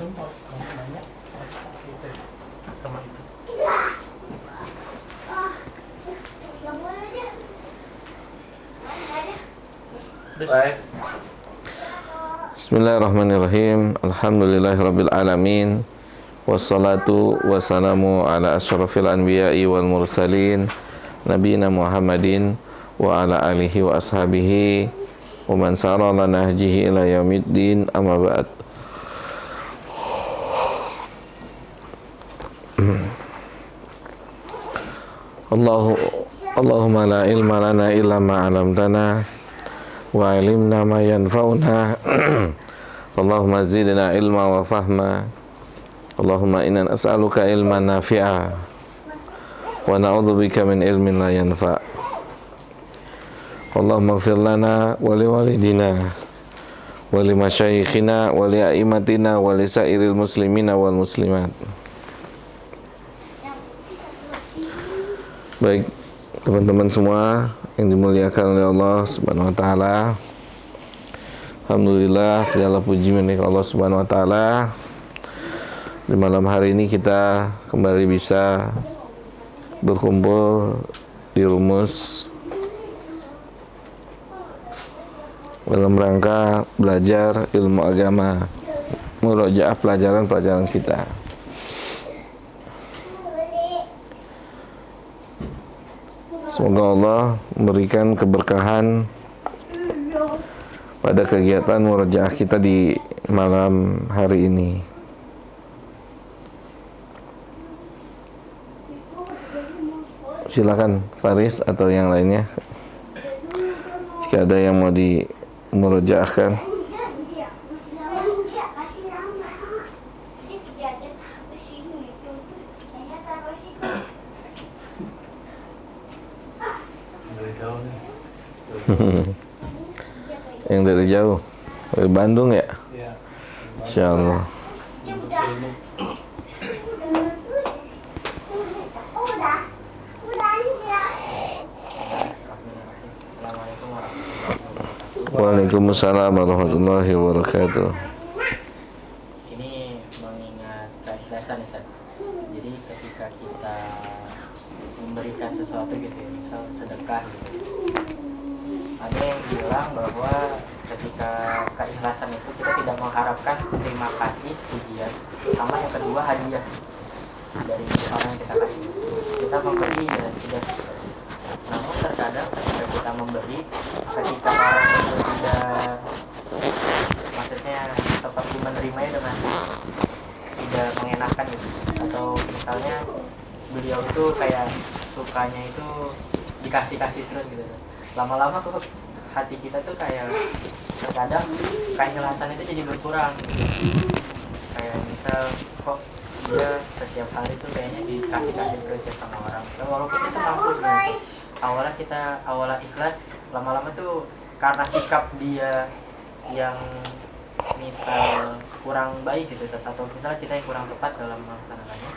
antum kalau kamu nanya itu sama itu. Baik. Bismillahirrahmanirrahim. Alhamdulillahirabbil alamin. Wassalatu wassalamu ala asyrafil anbiya'i wal mursalin nabiyina Muhammadin wa ala alihi wa ashabihi wa man sara ala nahjihi ila yaumiddin, amma ba'd. Allahumma la ilma lana illa ma 'allamtana wa 'allimna ma yanfa'una. Allahumma zidna ilma wa fahma. Allahumma inna nas'aluka ilman nafi'a wa na'udzubika min ilmin la yanfa'. Allahumma ighfir lana wa li walidina wa li masyayikhina wa li a'immatina wa li sa'iril muslimina wal muslimat. Baik, teman-teman semua yang dimuliakan oleh Allah Subhanahu wa taala. Alhamdulillah, segala puji milik Allah Subhanahu wa taala. Di malam hari ini kita kembali bisa berkumpul di Rumus dalam rangka belajar ilmu agama, murojaah pelajaran-pelajaran kita. Semoga Allah memberikan keberkahan pada kegiatan murojaah kita di malam hari ini. Silakan Faris atau yang lainnya, jika ada yang mau dimurojaahkan. Yang dari jauh, dari Bandung ya? Insyaallah. Waalaikumsalam warahmatullahi wabarakatuh. Ini mengingat keikhlasan, Ustaz. Jadi ketika kita memberikan sesuatu gitu ya, misal sedekah gitu, ada yang bilang bahwa ketika keikhlasan itu kita tidak mengharapkan terima kasih, pujian, sama yang kedua hadiah dari orang yang kita kasih. Kita memberi dan tidak. Namun terkadang ketika kita memberi, ketika orang itu tidak, maksudnya seperti menerimanya dengan tidak mengenakan gitu, atau misalnya beliau itu kayak sukanya itu dikasih-kasih terus gitu. Lama-lama tuh hati kita tuh kayak terkadang keikhlasan itu jadi berkurang. Kayak misal kok dia setiap hari tuh kayaknya dikasih-kasih terus ya sama orang. Dan walaupun itu mampu sebenarnya. Awalnya ikhlas, lama-lama tuh karena sikap dia yang misal kurang baik gitu, atau misalnya kita yang kurang tepat dalam melaksanakannya,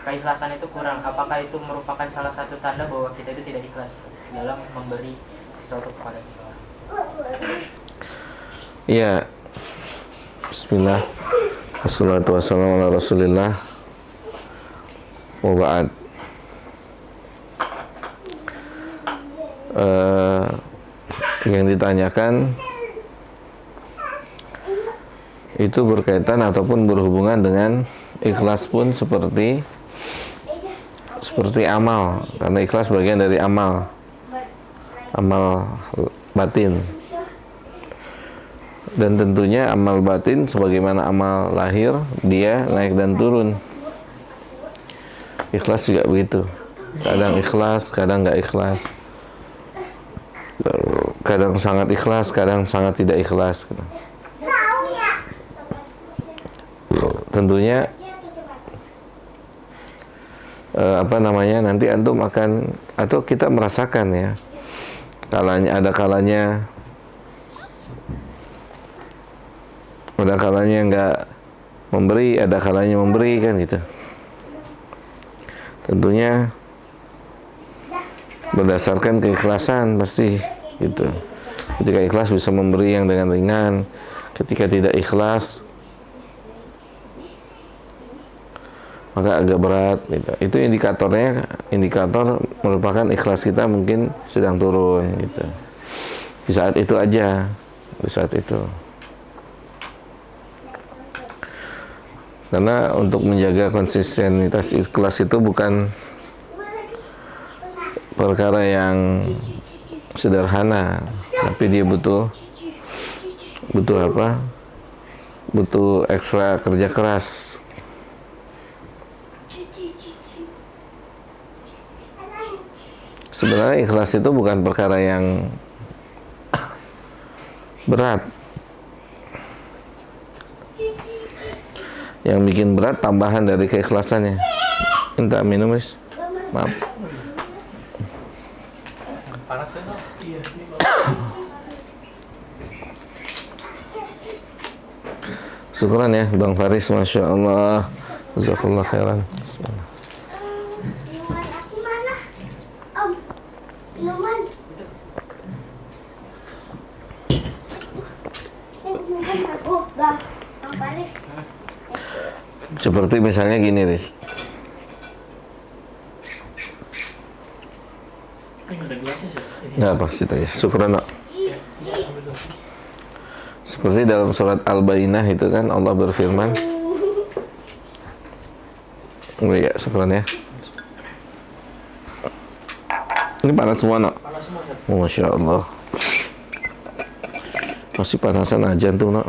keikhlasan itu kurang. Apakah itu merupakan salah satu tanda bahwa kita itu tidak ikhlas dalam memberi sesuatu kepada seseorang? Iya. Bismillah. Wassalatu wassalamu ala Rasulillah. Wa ba'd. Yang ditanyakan itu berkaitan ataupun berhubungan dengan ikhlas pun seperti amal, karena ikhlas bagian dari amal batin, dan tentunya amal batin sebagaimana amal lahir, dia naik dan turun. Ikhlas juga begitu, kadang ikhlas, kadang nggak ikhlas, kadang sangat ikhlas, kadang sangat tidak ikhlas. Tentunya nanti antum akan, atau kita merasakan ya, ada kalanya nggak memberi, ada kalanya memberi, kan gitu. Tentunya berdasarkan keikhlasan pasti gitu. Ketika ikhlas bisa memberi yang dengan ringan, ketika tidak ikhlas maka agak berat gitu. Itu indikator merupakan ikhlas kita mungkin sedang turun gitu. Di saat itu aja, di saat itu. Karena untuk menjaga konsistenitas ikhlas itu bukan perkara yang sederhana, tapi dia butuh apa? Butuh ekstra kerja keras. Sebenarnya ikhlas itu bukan perkara yang berat. Yang bikin berat tambahan dari keikhlasannya. Minta minum, Mas. Maaf. Panas kan? Iya. Syukran ya Bang Faris, Masya Allah. Jazakallah khairan. Bismillah. Seperti misalnya gini, Riz. Nggak apa sih ya. Syukran, Nak. Seperti dalam surat Al-Bayyinah itu kan Allah berfirman. Oh iya, syukran ya. Ini panas semua, Nak. Masya Allah. Masih panasan aja tuh, Nak.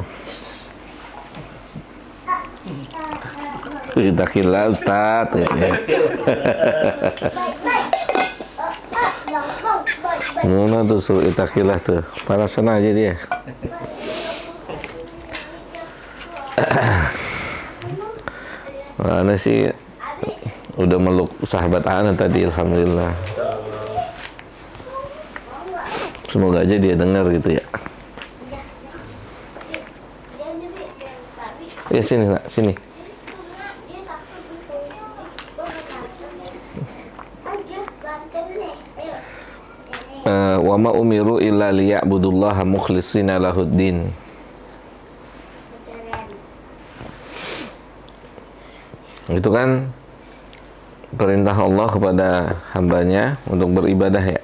Takillah Ustaz. Nuna tuh suruh itakillah tuh. Panasan aja dia. Ana sih udah meluk sahabat Ana tadi, alhamdulillah. Semoga aja dia dengar gitu ya. Ya sini, Nak, sini. Wa ma umiru illa liya'budullaha mukhlishina lahuddin. Itu kan perintah Allah kepada hambanya untuk beribadah ya.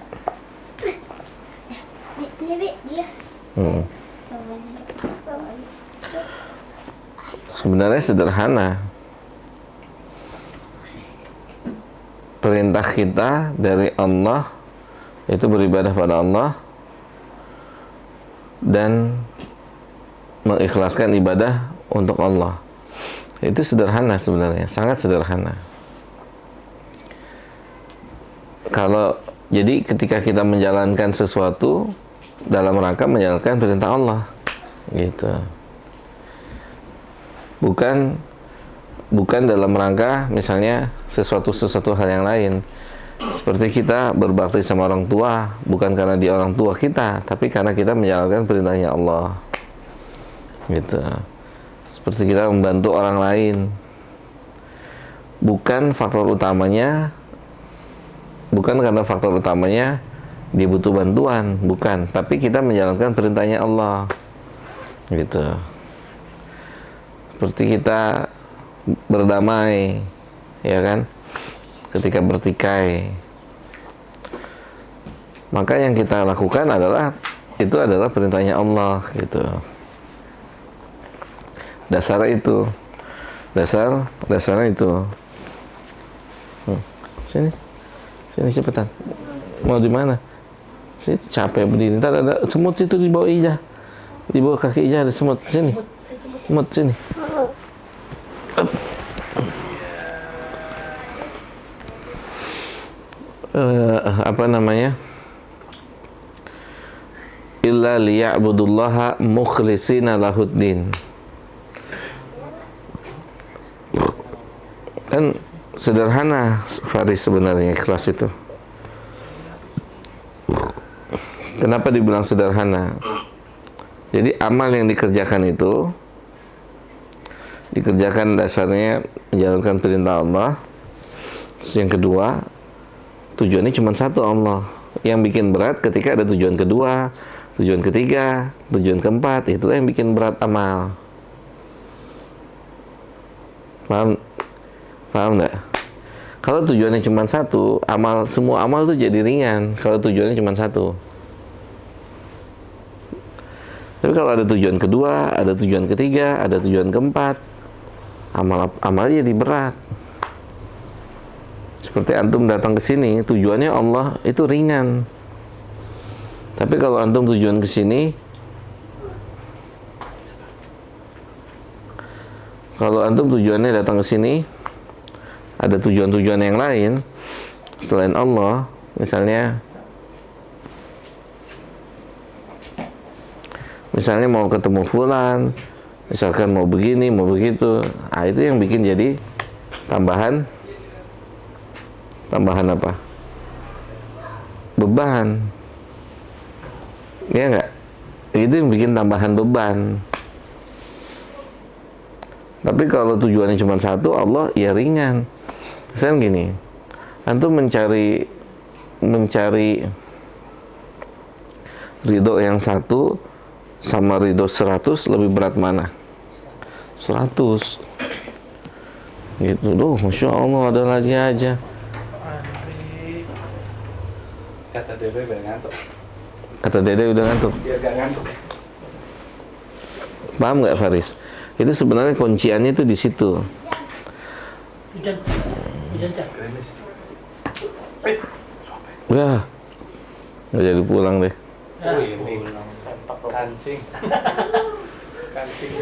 Sebenarnya sederhana. Perintah kita dari Allah itu beribadah pada Allah dan mengikhlaskan ibadah untuk Allah. Itu sederhana sebenarnya, sangat sederhana. Jadi ketika kita menjalankan sesuatu dalam rangka menjalankan perintah Allah, gitu. Bukan dalam rangka misalnya sesuatu hal yang lain. Seperti kita berbakti sama orang tua bukan karena dia orang tua kita, tapi karena kita menjalankan perintahnya Allah, gitu. Seperti kita membantu orang lain, bukan karena faktor utamanya dia butuh bantuan, bukan, tapi kita menjalankan perintahnya Allah, gitu. Seperti kita berdamai, ya kan, ketika bertikai, maka yang kita lakukan adalah perintahnya Allah, gitu. Dasarnya itu. Sini cepetan. Mau di mana? Sini capek berdiri. Ntar ada semut situ di bawah Ijah, di bawah kaki Ijah ada semut. Sini, semut sini. Apa namanya? Illa liya'budullaha mukhlishina lahuddin. Kan sederhana, Faris, sebenarnya ikhlas itu. Kenapa dibilang sederhana? Jadi amal yang dikerjakan itu dikerjakan dasarnya menjalankan perintah Allah. Terus yang kedua, tujuannya cuma satu, Allah. Yang bikin berat ketika ada tujuan kedua, tujuan ketiga, tujuan keempat, itulah yang bikin berat amal. Paham Paham nggak? Kalau tujuannya cuma satu, semua amal tuh jadi ringan. Kalau tujuannya cuma satu. Tapi kalau ada tujuan kedua, ada tujuan ketiga, ada tujuan keempat, amalnya jadi berat. Seperti antum datang ke sini, tujuannya Allah itu ringan. Tapi kalau antum tujuan ke sini, kalau antum tujuannya datang ke sini, ada tujuan-tujuan yang lain selain Allah, misalnya mau ketemu fulan, misalkan mau begini, mau begitu, itu yang bikin jadi tambahan apa? Beban. Ya enggak? Itu yang bikin tambahan beban. Tapi kalau tujuannya cuma satu, Allah ya ringan. Misalnya gini, antum mencari ridho yang satu sama ridho 100, lebih berat mana? 100. Gitu. Masya Allah, ada lagi aja. Kata Dede udah ngantuk. Kata Dede udah ngantuk. Dia gak ngantuk. Paham nggak Faris? Itu sebenarnya kunciannya itu di situ. Hujan Cak. Udah, nggak jadi pulang deh. Oh ini kancing. Kancing.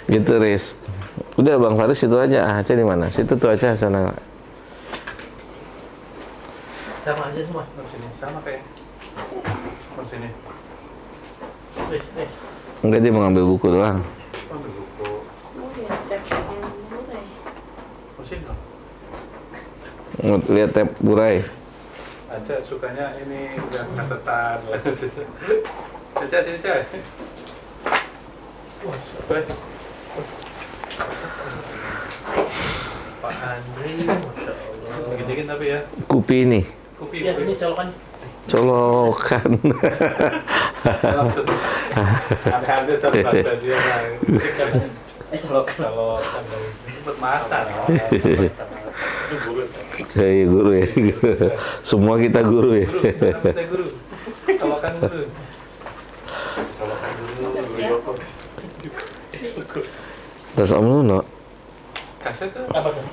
Gitu Riz. Udah Bang Faris itu aja. Aceh di mana? Situ tuh Aceh sana. Sama aja semua. Sini sama kayak. Sini. Enggak, dia mengambil buku doang. Ambil buku. Mesin dong. Lihat tab burai. Aja sukanya ini udah catatan. Caca sini Caca. Wah, super. Pak Andri, Masya Allah. Dikit-dikit tapi ya. Kupi ini. Kopi. Ya, ini colokan. Colokan. Langsung. Ada satu mata dia. Colokan. Kalau sempat mata. Itu guru. Saya guru ya. Semua kita guru ya. Kita guru. Colokan guru. Colokan guru. Terus Om Nuno. Kasih tuh. Apa tuh?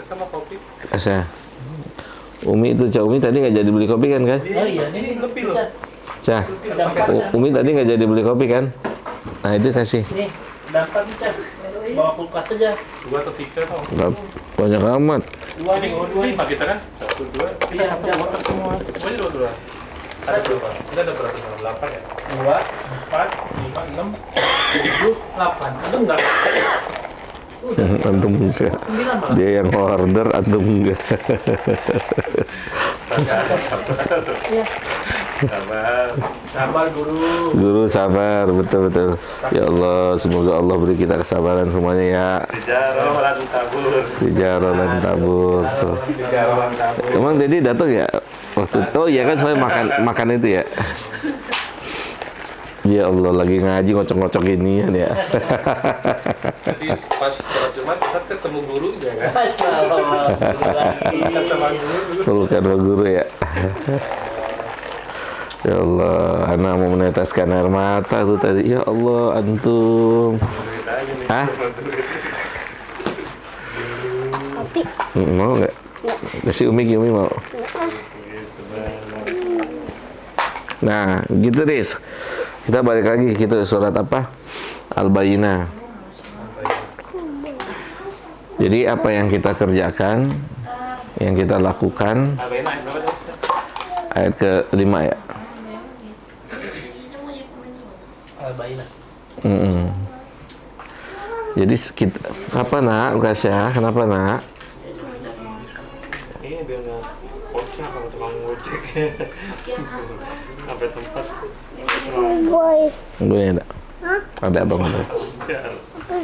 Sama kopi. Asa. Umi itu Cak Umi tadi nggak jadi beli kopi kan? Oh iya, ini lebih loh. Cak, Umi tadi nggak jadi beli kopi kan? Nah itu kasih. Nih, dapat nih Cak. Bawa kulkas aja. 2 atau 3 tau. Nggak banyak amat. 2 Ini nih. 5 kita kan? 1, 2. Kita Iya, satu udah. water semua. Semuanya 2. Ada berapa? Kita ada berapa? 8 ya? 2, 4, 5, 6, 7, 8. Itu enggak? Antum enggak. 9 malah. Dia yang order, antum enggak. Iya. Sabar. Sabar guru. Guru sabar, betul. Ya Allah, semoga Allah beri kita kesabaran semuanya ya. Tijarah lan tabur. Tijarah lan tabur. Tuh. Tijarah lan tabur. Emang Dedi datang ya waktu itu? Oh iya kan saya makan itu ya. Ya Allah, lagi ngaji ngocok-ngocok ginian ya. Jadi pas sholat Jumat Ustaz ketemu guru ya kan? Assalamualaikum. Sama guru. Pelukan sama guru ya. Ya Allah, anak mau meneteskan air mata tuh tadi. Ya Allah, antum. Hah? Kopi. Mau nggak? Kasih Umi mau. Nah, gitu Riz. Kita balik lagi gitu surat apa? Al-Bayyinah. Jadi apa yang kita kerjakan, yang kita lakukan, ayat ke-5 ya. Al-Bayyinah. Jadi kita, apa nak, Kasya? Kenapa nak? Ini biar nggak kocak kalau tukang ngojek. Sampai tempat. Boy. Gue ada. Ada abang ada.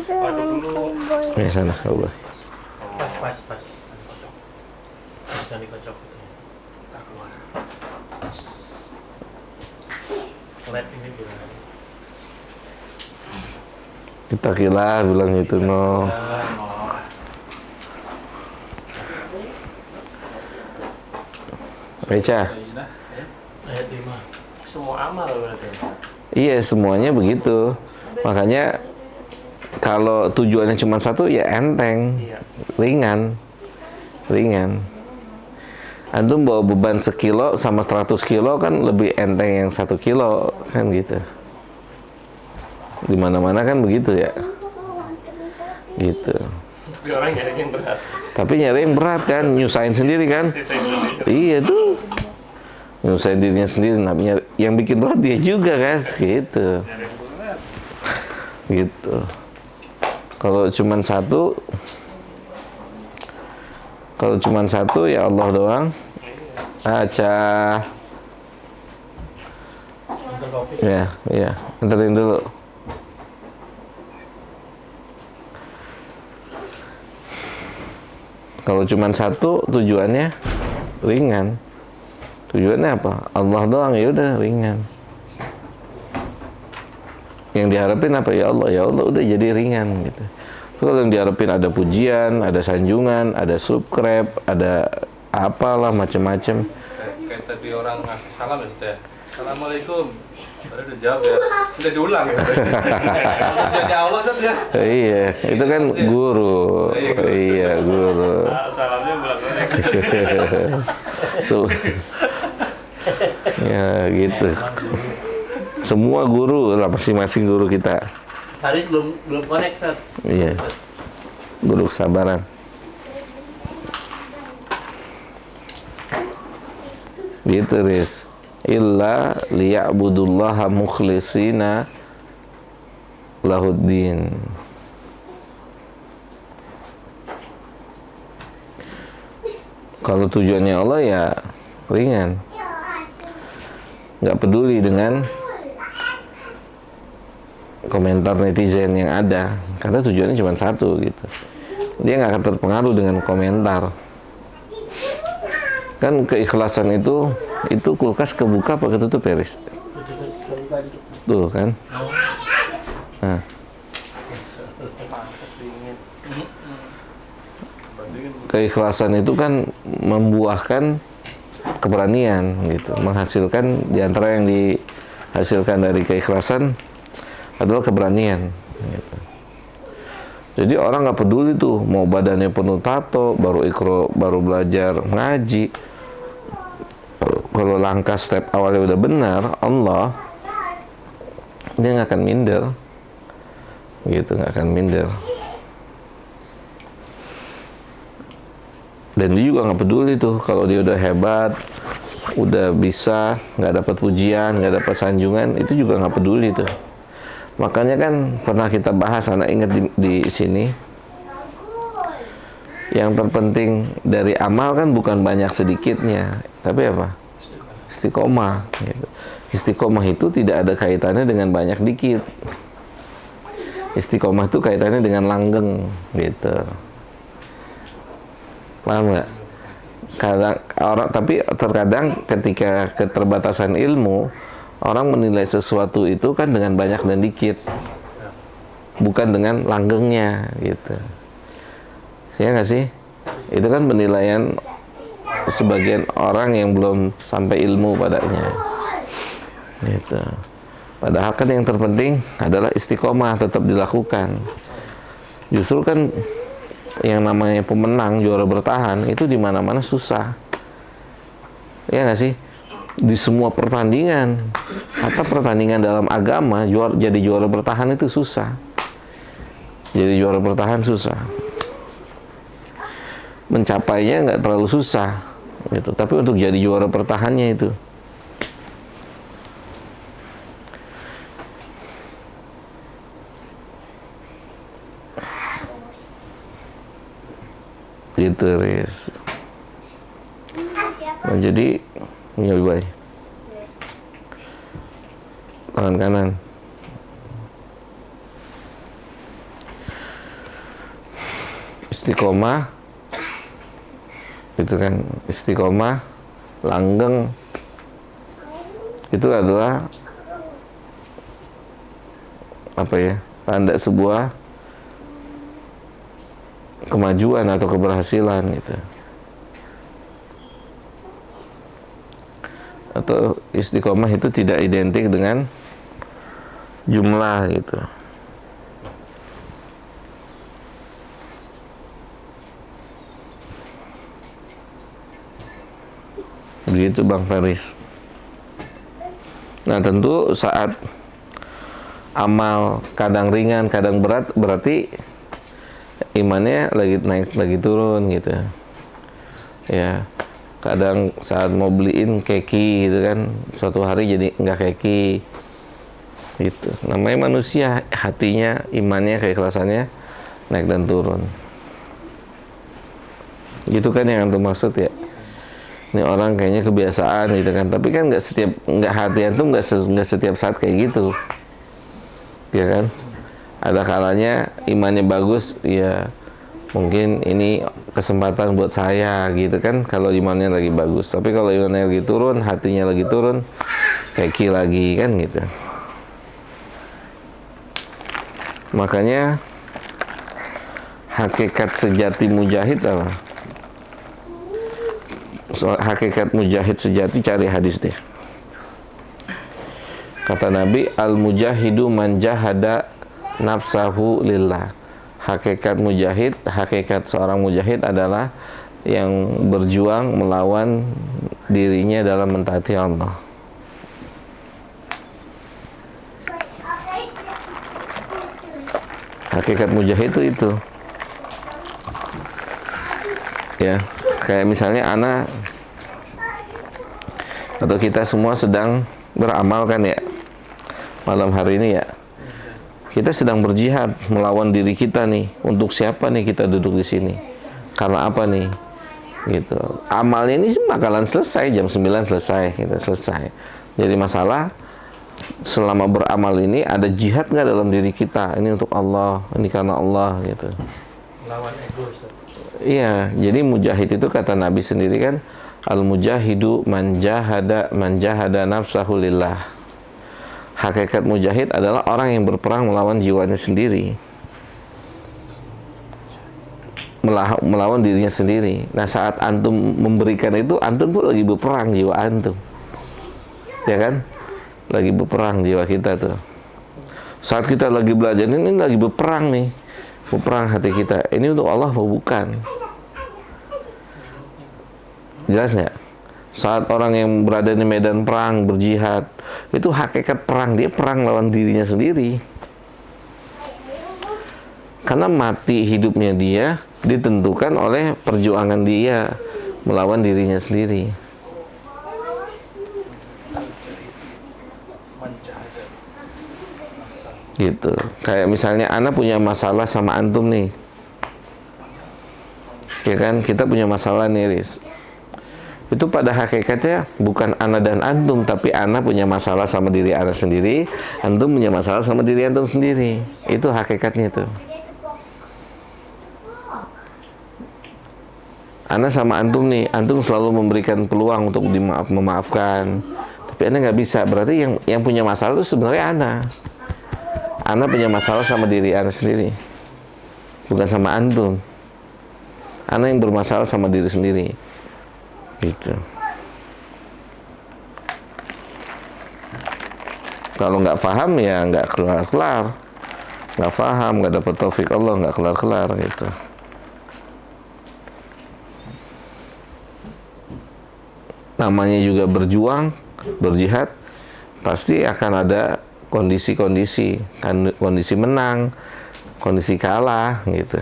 Waduh dulu. Ya sana, Allah. Pas. Jangan dikocok. Lab ini bilang. Kita kira bilang itu no. Baca. Ayat 5. Semua amal berarti. Iya, semuanya begitu. Makanya kalau tujuannya cuma satu ya enteng, Iya. ringan. Antum bawa beban 1 kilo sama 100 kilo kan lebih enteng yang 1 kilo kan gitu. Di mana-mana kan begitu ya. Gitu. Tapi orang nyari yang berat. Tapi nyari yang berat kan, nyusahin sendiri kan. Iya tuh. Nyusahin dirinya sendiri, yang bikin berat dia juga kan, gitu. Gitu. Kalau cuman satu ya Allah doang. Aca. Ya, anterin dulu. Kalau cuman satu tujuannya ringan. Tujuannya apa? Allah doang, ya udah ringan. Yang diharapin apa? Ya Allah udah jadi ringan gitu. Kalau yang diharapin ada pujian, ada sanjungan, ada subscribe, ada apalah macam-macam. Kayak tadi orang ngasih salam ya, Ustaz. Assalamualaikum. Baru udah jawab ya. Udah diulang ya. Jadi Allah Ustaz ya. Iya, itu kan guru. Iya, guru. Salamnya bolak-balik. Ya gitu. Semua guru lah, masing-masing guru kita. Haris belum connect, Ustaz. Iya. Guru kesabaran. Gitu, Riz. Illa liya'budullaha mukhlisina lahuddin. Kalau tujuannya Allah ya ringan. Nggak peduli dengan komentar netizen yang ada, karena tujuannya cuma satu gitu. Dia nggak akan terpengaruh dengan komentar. Kan keikhlasan itu kulkas kebuka apa ketutup ya, Riz? Tuh kan. Nah. Keikhlasan itu kan membuahkan keberanian gitu, menghasilkan, diantara yang dihasilkan dari keikhlasan adalah keberanian gitu. Jadi orang nggak peduli tuh mau badannya penuh tato, baru belajar ngaji. Kalau langkah step awalnya udah benar, Allah dia nggak akan minder gitu, nggak akan minder. Dan dia juga nggak peduli tuh kalau dia udah hebat, udah bisa, nggak dapat pujian, nggak dapat sanjungan, itu juga nggak peduli tuh. Makanya kan pernah kita bahas, anak ingat di sini, yang terpenting dari amal kan bukan banyak sedikitnya, tapi apa? Istiqomah. Gitu. Istiqomah itu tidak ada kaitannya dengan banyak dikit. Istiqomah itu kaitannya dengan langgeng, gitu. Paham nggak? Tapi terkadang ketika keterbatasan ilmu, orang menilai sesuatu itu kan dengan banyak dan dikit, bukan dengan langgengnya, gitu. Ya nggak sih? Itu kan penilaian sebagian orang yang belum sampai ilmu padanya, gitu. Padahal kan yang terpenting adalah istiqomah, tetap dilakukan. Justru kan yang namanya pemenang, juara bertahan, itu di mana-mana susah. Ya nggak sih? Di semua pertandingan, atau pertandingan dalam agama, jadi juara bertahan itu susah. Jadi juara bertahan susah. Mencapainya nggak terlalu susah, gitu. Tapi untuk jadi juara bertahannya itu. Gitu, Riz. Nah, jadi ini lebih baik. Tangan kanan. Istiqomah. Itu kan istiqomah, langgeng. Itu adalah apa ya? Tanda sebuah kemajuan atau keberhasilan gitu. atau istiqomah itu tidak identik dengan jumlah gitu. Begitu Bang Faris. Nah tentu saat amal kadang ringan kadang berat, berarti imannya lagi naik lagi turun gitu ya. Kadang saat mau beliin keki gitu kan, suatu hari jadi nggak keki gitu. Namanya manusia, hatinya, imannya, keikhlasannya naik dan turun gitu kan yang antum maksud ya. Ini orang kayaknya kebiasaan gitu kan, tapi kan nggak hati antum nggak setiap saat kayak gitu ya kan. Ada kalanya imannya bagus ya, mungkin ini kesempatan buat saya gitu kan, kalau imannya lagi bagus. Tapi kalau imannya lagi turun, hatinya lagi turun, keki lagi kan gitu. Makanya hakikat sejati mujahid apa? Hakikat mujahid sejati, cari hadis deh. Kata Nabi, al-mujahidu man jahada nafsahu lillah. Hakikat mujahid, hakikat seorang mujahid adalah yang berjuang melawan dirinya dalam mentaati Allah. Hakikat mujahid itu ya, kayak misalnya anak atau kita semua sedang beramal kan ya, malam hari ini ya, kita sedang berjihad melawan diri kita nih. Untuk siapa nih kita duduk di sini? Karena apa nih? Gitu. Amalnya ini bakalan selesai jam 9 selesai, kita selesai. Jadi masalah selama beramal ini ada jihad nggak dalam diri kita? Ini untuk Allah, ini karena Allah gitu. Lawan ego. Iya, jadi mujahid itu kata Nabi sendiri kan, al-mujahidu man jahada nafsahu lillah. Hakikat mujahid adalah orang yang berperang melawan jiwanya sendiri, melawan dirinya sendiri. Nah saat antum memberikan itu, antum pun lagi berperang jiwa antum, ya kan? Lagi berperang jiwa kita tuh. Saat kita lagi belajar ini lagi berperang nih, berperang hati kita. Ini untuk Allah atau bukan? Jelas nggak? Saat orang yang berada di medan perang, berjihad, itu hakikat perang, dia perang lawan dirinya sendiri. Karena mati hidupnya dia ditentukan oleh perjuangan dia melawan dirinya sendiri. Gitu. Kayak misalnya anak punya masalah sama antum nih, ya kan? Kita punya masalah nih, Riz. Itu pada hakikatnya bukan ana dan antum, tapi ana punya masalah sama diri ana sendiri, antum punya masalah sama diri antum sendiri. Itu hakikatnya itu. Ana sama antum nih, antum selalu memberikan peluang untuk memaafkan, tapi ana nggak bisa. Berarti yang punya masalah itu sebenarnya ana. Ana punya masalah sama diri ana sendiri, bukan sama antum. Ana yang bermasalah sama diri sendiri. Gitu. Kalau nggak paham ya nggak kelar-kelar, nggak paham, nggak dapat taufik Allah, nggak kelar-kelar gitu. Namanya juga berjuang, berjihad, pasti akan ada kondisi-kondisi, kondisi menang, kondisi kalah gitu.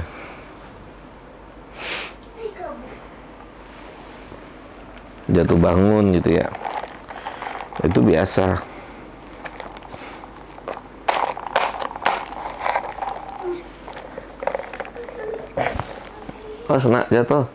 Jatuh bangun gitu ya, itu biasa. Oh senak jatuh.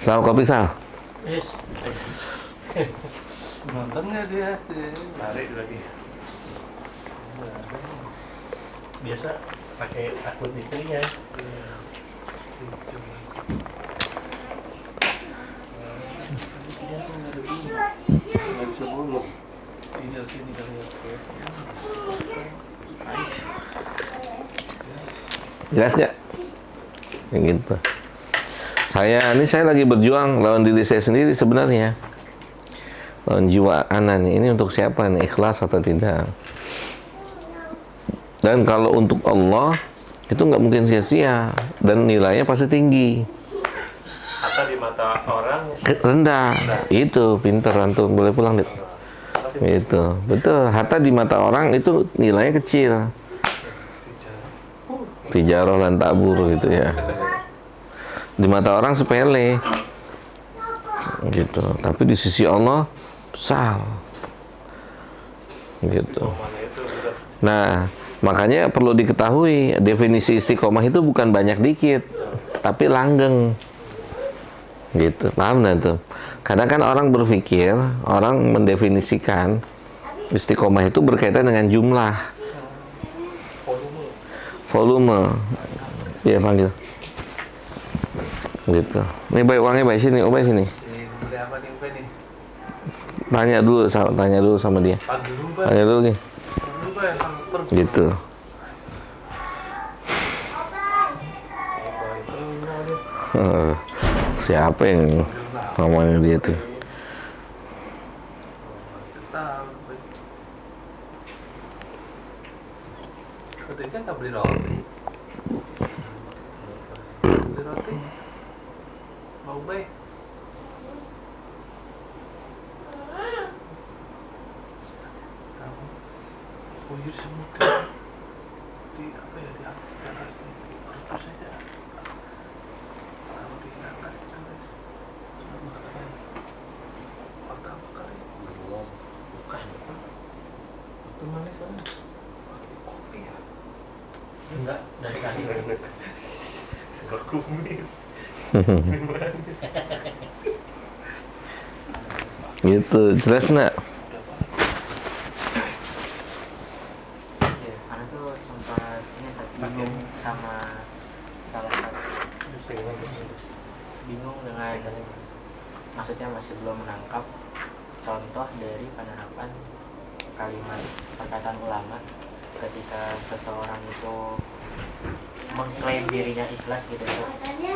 Sal, kopi Sal. Yes. Nontonnya dia lari lagi. Biasa pakai akun istrinya. Ini sini kali ya. Jelas nggak? Kayak gitu. Saya lagi berjuang lawan diri saya sendiri sebenarnya. Lawan jiwa ana nih. Ini untuk siapa nih? Ikhlas atau tidak? Dan kalau untuk Allah itu nggak mungkin sia-sia dan nilainya pasti tinggi. Hatta di mata orang Rendah. Itu pinter antum, boleh pulang deh. Itu betul. Hatta di mata orang itu nilainya kecil. Tijarah lan tabur gitu ya. Di mata orang sepele gitu, tapi di sisi Allah besar gitu. Nah, makanya perlu diketahui definisi istiqomah itu bukan banyak dikit, tapi langgeng gitu. Paham nggak tuh? Kadang kan orang berpikir, orang mendefinisikan istiqomah itu berkaitan dengan jumlah, volume. Ya panggil gitu. Ini baik uangnya baik sini, baik sini. Tanya dulu sama dia. Tanya dulu nih. Gitu. Siapa yang ngomongin dia tuh? Ketika tak beli roti. Beli roti. Mau baik. Buyur semuka di apa ya, di atas nih, kertas saja. Kalau di atas itu guys, bakal kali. Bukan. Itu manis kan? Pakai kopi ya? Enggak, dari kasih. Segar kumis. Manis. Gitu, jelas nggak? Ya, karena tuh sempat ini saya bingung sama salah satu, bingung dengan, maksudnya masih belum menangkap contoh dari penerapan kalimat perkataan ulama ketika seseorang itu mengklaim dirinya ikhlas gitu,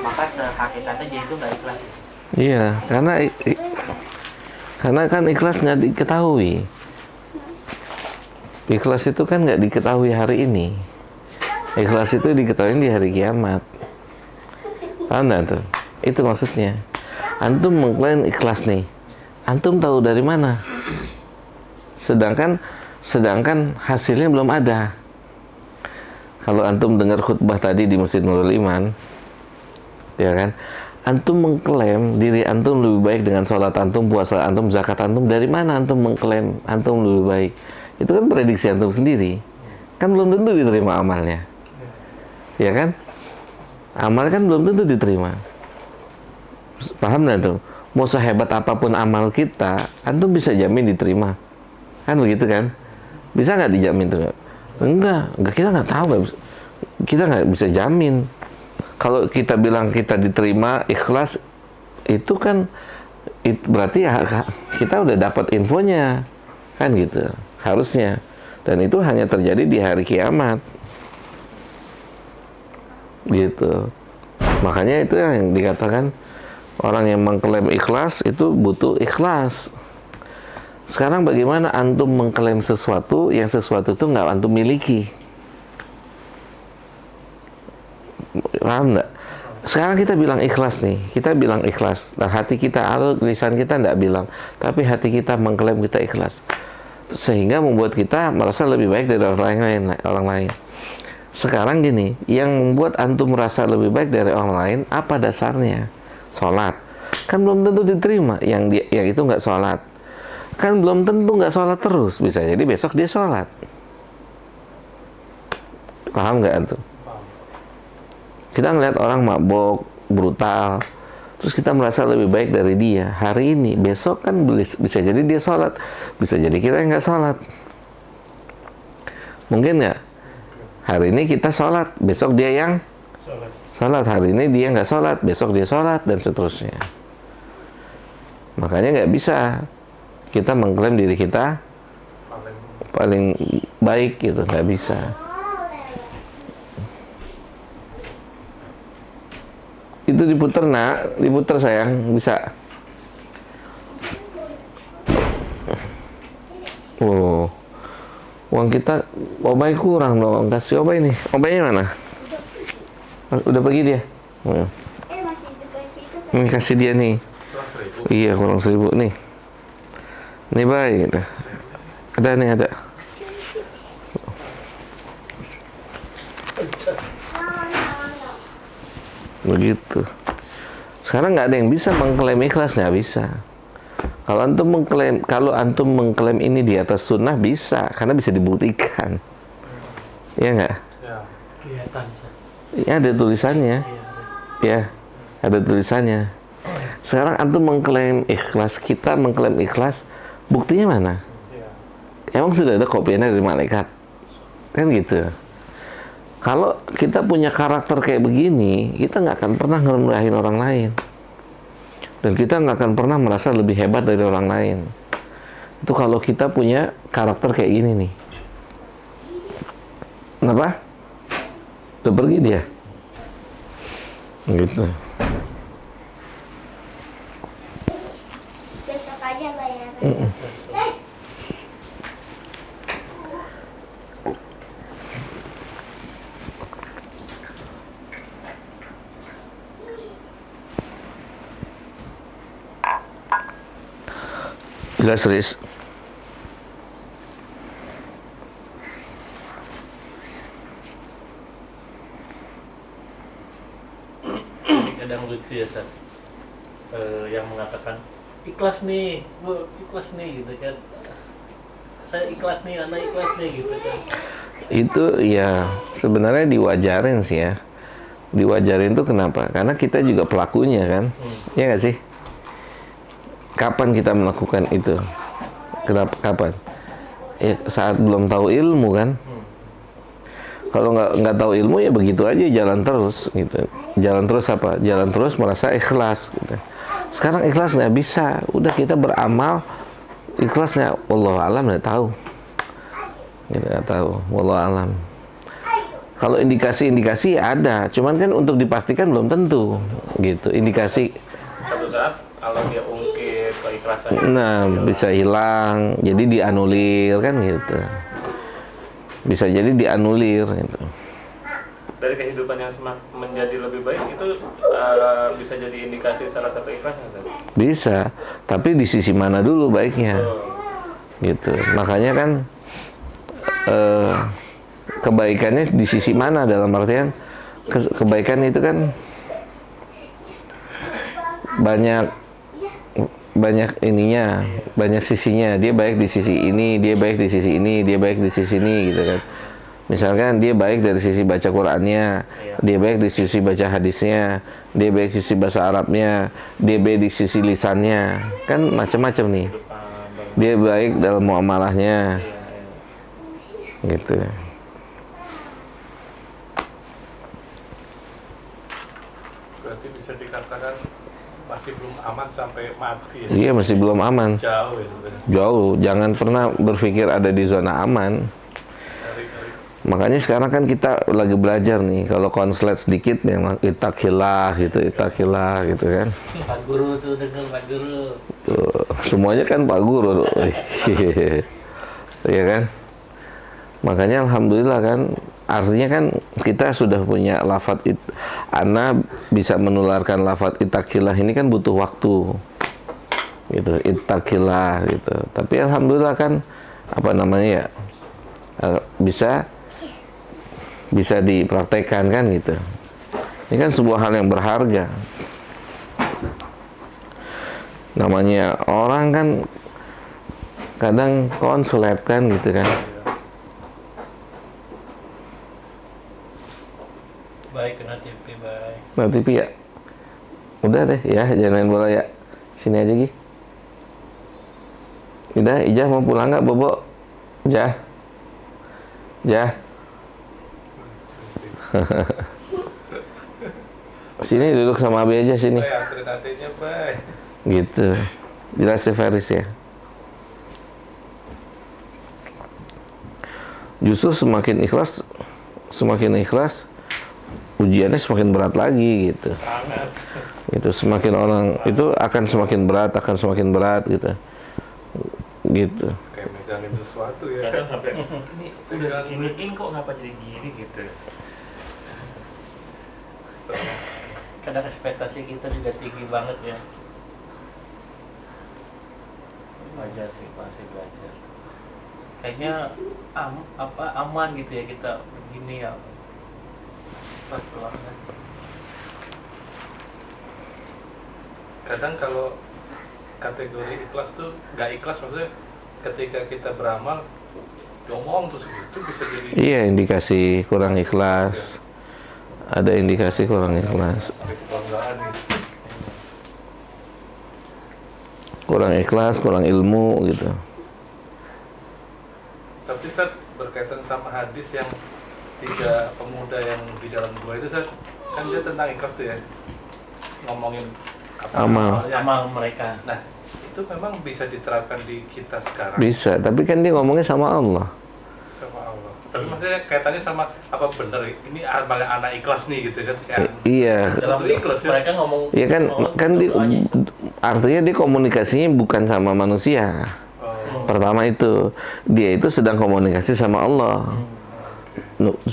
maka hakikatnya dia itu nggak ikhlas. Iya, karena kan ikhlas nggak diketahui. Ikhlas itu kan nggak diketahui hari ini. Ikhlas itu diketahui di hari kiamat. Paham nggak tuh? Itu maksudnya. Antum mengklaim ikhlas nih. Antum tahu dari mana? Sedangkan hasilnya belum ada. Kalau antum dengar khutbah tadi di Masjid Nurul Iman, ya kan? Antum mengklaim diri antum lebih baik dengan sholat antum, puasa antum, zakat antum. Dari mana antum mengklaim antum lebih baik? Itu kan prediksi antum sendiri. Kan belum tentu diterima amalnya. Ya kan? Amal kan belum tentu diterima. Paham nggak tuh? Mau sehebat apapun amal kita, antum bisa jamin diterima. Kan begitu kan? Bisa nggak dijamin tuh? Enggak, kita nggak tahu. Kita nggak bisa jamin. Kalau kita bilang kita diterima ikhlas, itu kan berarti kita udah dapat infonya, kan gitu, harusnya. Dan itu hanya terjadi di hari kiamat, gitu. Makanya itu yang dikatakan orang yang mengklaim ikhlas itu butuh ikhlas. Sekarang bagaimana antum mengklaim sesuatu yang sesuatu itu nggak antum miliki? Paham nggak? Sekarang kita bilang ikhlas nih, kita bilang ikhlas, dan hati kita atau lisan kita nggak bilang, tapi hati kita mengklaim kita ikhlas, sehingga membuat kita merasa lebih baik dari orang lain. Sekarang gini, yang membuat antum merasa lebih baik dari orang lain, apa dasarnya? Sholat. Kan belum tentu diterima. Yang itu nggak sholat. Kan belum tentu nggak sholat terus. Bisa jadi besok dia sholat. Paham nggak antum? Kita ngeliat orang mabok, brutal, terus kita merasa lebih baik dari dia. Hari ini, besok kan bisa jadi dia sholat. Bisa jadi kita nggak sholat. Mungkin nggak? Hari ini kita sholat, besok dia yang sholat. Hari ini dia nggak sholat, besok dia sholat, dan seterusnya. Makanya nggak bisa kita mengklaim diri kita paling baik gitu, nggak bisa. Itu diputer nak, diputer sayang, bisa. Oh, uang kita obay kurang dong, kasih obay nih. Obaynya mana? Udah pergi dia. Oh. Ini kasih dia nih. Iya, kurang 1.000 nih. Nih baik. Ada nih, ada. Begitu. Sekarang nggak ada yang bisa mengklaim ikhlas, nggak bisa. Kalau antum mengklaim ini di atas sunnah bisa, karena bisa dibuktikan. Iya nggak? Ya. Kelihatan. Ya ada tulisannya. Ya, ada tulisannya. Sekarang antum mengklaim ikhlas, kita mengklaim ikhlas, buktinya mana? Ya. Emang sudah ada kopiannya dari malaikat? Kan gitu. Kalau kita punya karakter kayak begini, kita nggak akan pernah ngerendahin orang lain. Dan kita nggak akan pernah merasa lebih hebat dari orang lain. Itu kalau kita punya karakter kayak gini nih. Kenapa? Udah pergi dia. Gitu. Besok aja bayaran. Jelas, Riz. Kadang lucu ya, Sat. Yang mengatakan ikhlas nih, Bu, ikhlas nih gitu kan. Saya ikhlas nih, anak ikhlas nih gitu kan. Itu ya sebenarnya diwajarin sih ya. Diwajarin tuh kenapa? Karena kita juga pelakunya kan. Iya nggak sih? Kapan kita melakukan itu? Kenapa? Kapan? Ya, saat belum tahu ilmu kan. Kalau nggak tahu ilmu ya begitu aja, jalan terus gitu. Jalan terus apa? Jalan terus merasa ikhlas gitu. Sekarang ikhlas nggak bisa. Udah kita beramal ikhlasnya wallahu alam nggak tahu. Kita nggak tahu. Wallahu alam. Kalau indikasi-indikasi ada, cuman kan untuk dipastikan belum tentu gitu. Indikasi. Satu saat kalau dia ungkit keikhlasannya, Nah, bisa hilang, jadi dianulir kan gitu. Bisa jadi dianulir gitu. dari kehidupan yang menjadi lebih baik itu bisa jadi indikasi salah satu ikhlas nggak, Sat? Bisa, tapi di sisi mana dulu baiknya. Gitu. Makanya kan kebaikannya di sisi mana, dalam artian kebaikan itu kan banyak ininya, banyak sisinya. Dia baik di sisi ini, dia baik di sisi ini, dia baik di sisi ini gitu kan. Misalkan dia baik dari sisi baca Qur'annya, dia baik di sisi baca hadisnya, dia baik di sisi bahasa Arabnya, dia baik di sisi lisannya, kan macam-macam nih. Dia baik dalam muamalahnya, gitu. Berarti bisa dikatakan masih belum aman sampai mati ya? Iya, masih belum aman. Jauh ya sebenarnya. Jauh, jangan pernah berpikir ada di zona aman. Makanya sekarang kan kita lagi belajar nih, kalau konslet sedikit memang itakillah gitu kan. Pak Guru tuh, dengar Pak Guru. Tuh, semuanya kan Pak Guru. Iya kan? Makanya alhamdulillah kan, artinya kan kita sudah punya lafaz ana bisa menularkan lafaz itakillah ini kan butuh waktu. Gitu, itakillah gitu. Tapi alhamdulillah kan apa namanya ya? Bisa dipraktekkan kan gitu. Ini kan sebuah hal yang berharga. Namanya orang kan kadang konslet kan gitu kan. Baik, kena TV, baik. Nah TV ya. Udah deh ya, jangan main bola ya. Sini aja Gi. Udah, Ijah mau pulang nggak, Bobo? Jah. Sini duduk sama Abi aja sini. Gitu. Jelas ya Faris ya. Justru semakin ikhlas ujiannya semakin berat lagi gitu. Sangat. Itu semakin orang itu akan semakin berat gitu. Gitu. Kayak megangin sesuatu ya. Kadang sampai ini udah giniin kok ngapa jadi gini gitu. Kadang ekspektasi kita juga tinggi banget ya. Wajar sih, masih belajar. Kayaknya aman gitu ya kita begini ya. Pelan. Kadang kalau kategori ikhlas tuh nggak ikhlas, maksudnya ketika kita beramal ngomong terus itu bisa jadi Iya, indikasi kurang ikhlas. Ada indikasi kurang ikhlas. sampai kebanggaan gitu. Kurang ikhlas, kurang ilmu gitu. Tapi Ustaz, berkaitan sama hadis yang 3 pemuda yang di dalam gua itu, Ustaz, kan dia tentang ikhlas tuh ya, ngomongin Amal. Amal mereka. Nah, itu memang bisa diterapkan di kita sekarang Bisa, tapi kan dia ngomongnya sama Allah. sama Allah. Tapi maksudnya kaitannya sama apa bener ini amalnya anak ikhlas nih gitu kan? Kayak Iya. Dalam Itu ikhlas ya? mereka ngomong. Iya kan, doanya. artinya dia komunikasinya bukan sama manusia. oh, Pertama itu, dia itu sedang komunikasi sama Allah.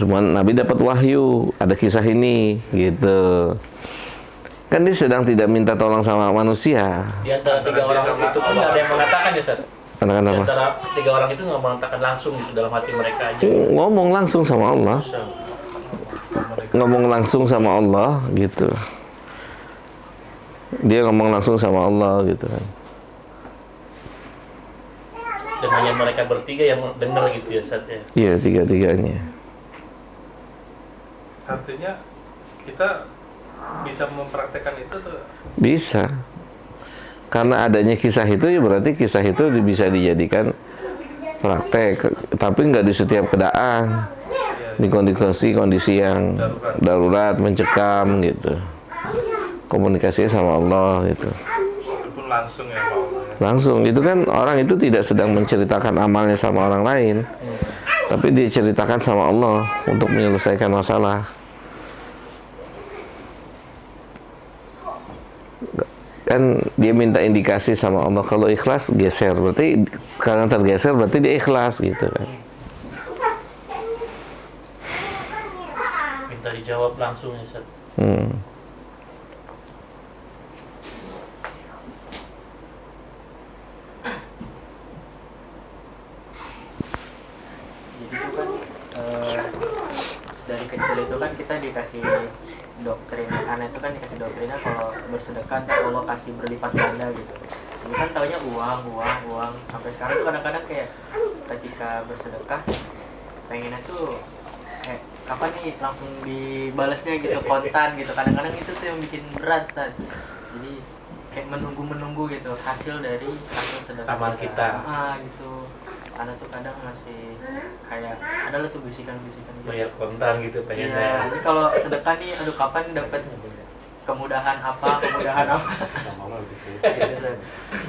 Cuma Nabi dapat wahyu, ada kisah ini, gitu. Kan dia sedang tidak minta tolong sama manusia. Di antara 3 orang itu pun nggak ada yang mengatakan ya, Ustaz. Katakan Di apa? antara 3 orang itu nggak mengatakan langsung gitu dalam hati mereka aja. Ngomong langsung sama Allah. Ngomong langsung sama Allah, gitu. Dia ngomong langsung sama Allah, gitu kan. Dan hanya mereka bertiga yang dengar gitu ya, Ustaz ya. Iya, tiga-tiganya. artinya kita bisa mempraktekkan itu tuh. Bisa. Karena adanya kisah itu, ya berarti kisah itu bisa dijadikan praktek. Tapi nggak di setiap keadaan. Di kondisi yang darurat, mencekam gitu. Komunikasinya sama Allah gitu. Itu pun langsung ya Pak Allah ya. Langsung, itu kan orang itu tidak sedang menceritakan amalnya sama orang lain. Tapi dia ceritakan sama Allah untuk menyelesaikan masalah. Kan dia minta indikasi sama Allah, kalau ikhlas geser, berarti karena tergeser berarti dia ikhlas gitu kan. Minta dijawab langsung ya, Ustaz. Jadi itu kan dari kecil itu kan kita dikasih doktrin, anak itu kan dikasih doktrinnya kalau bersedekah Allah kasih berlipat ganda gitu. Ini kan taunya uang. Sampai sekarang tuh kadang-kadang kayak ketika bersedekah pengennya tuh kapan nih langsung dibalasnya gitu, kontan gitu. Kadang-kadang itu tuh yang bikin berat, Ustaz. Jadi kayak menunggu gitu hasil sedekah Amal kita. gitu. Karena tuh kadang masih kayak ada lah tuh bisikan-bisikan gitu. Bayar kontan gitu pengennya. Iya, jadi kalau sedekah nih, aduh kapan dapat kemudahan apa. Gitu.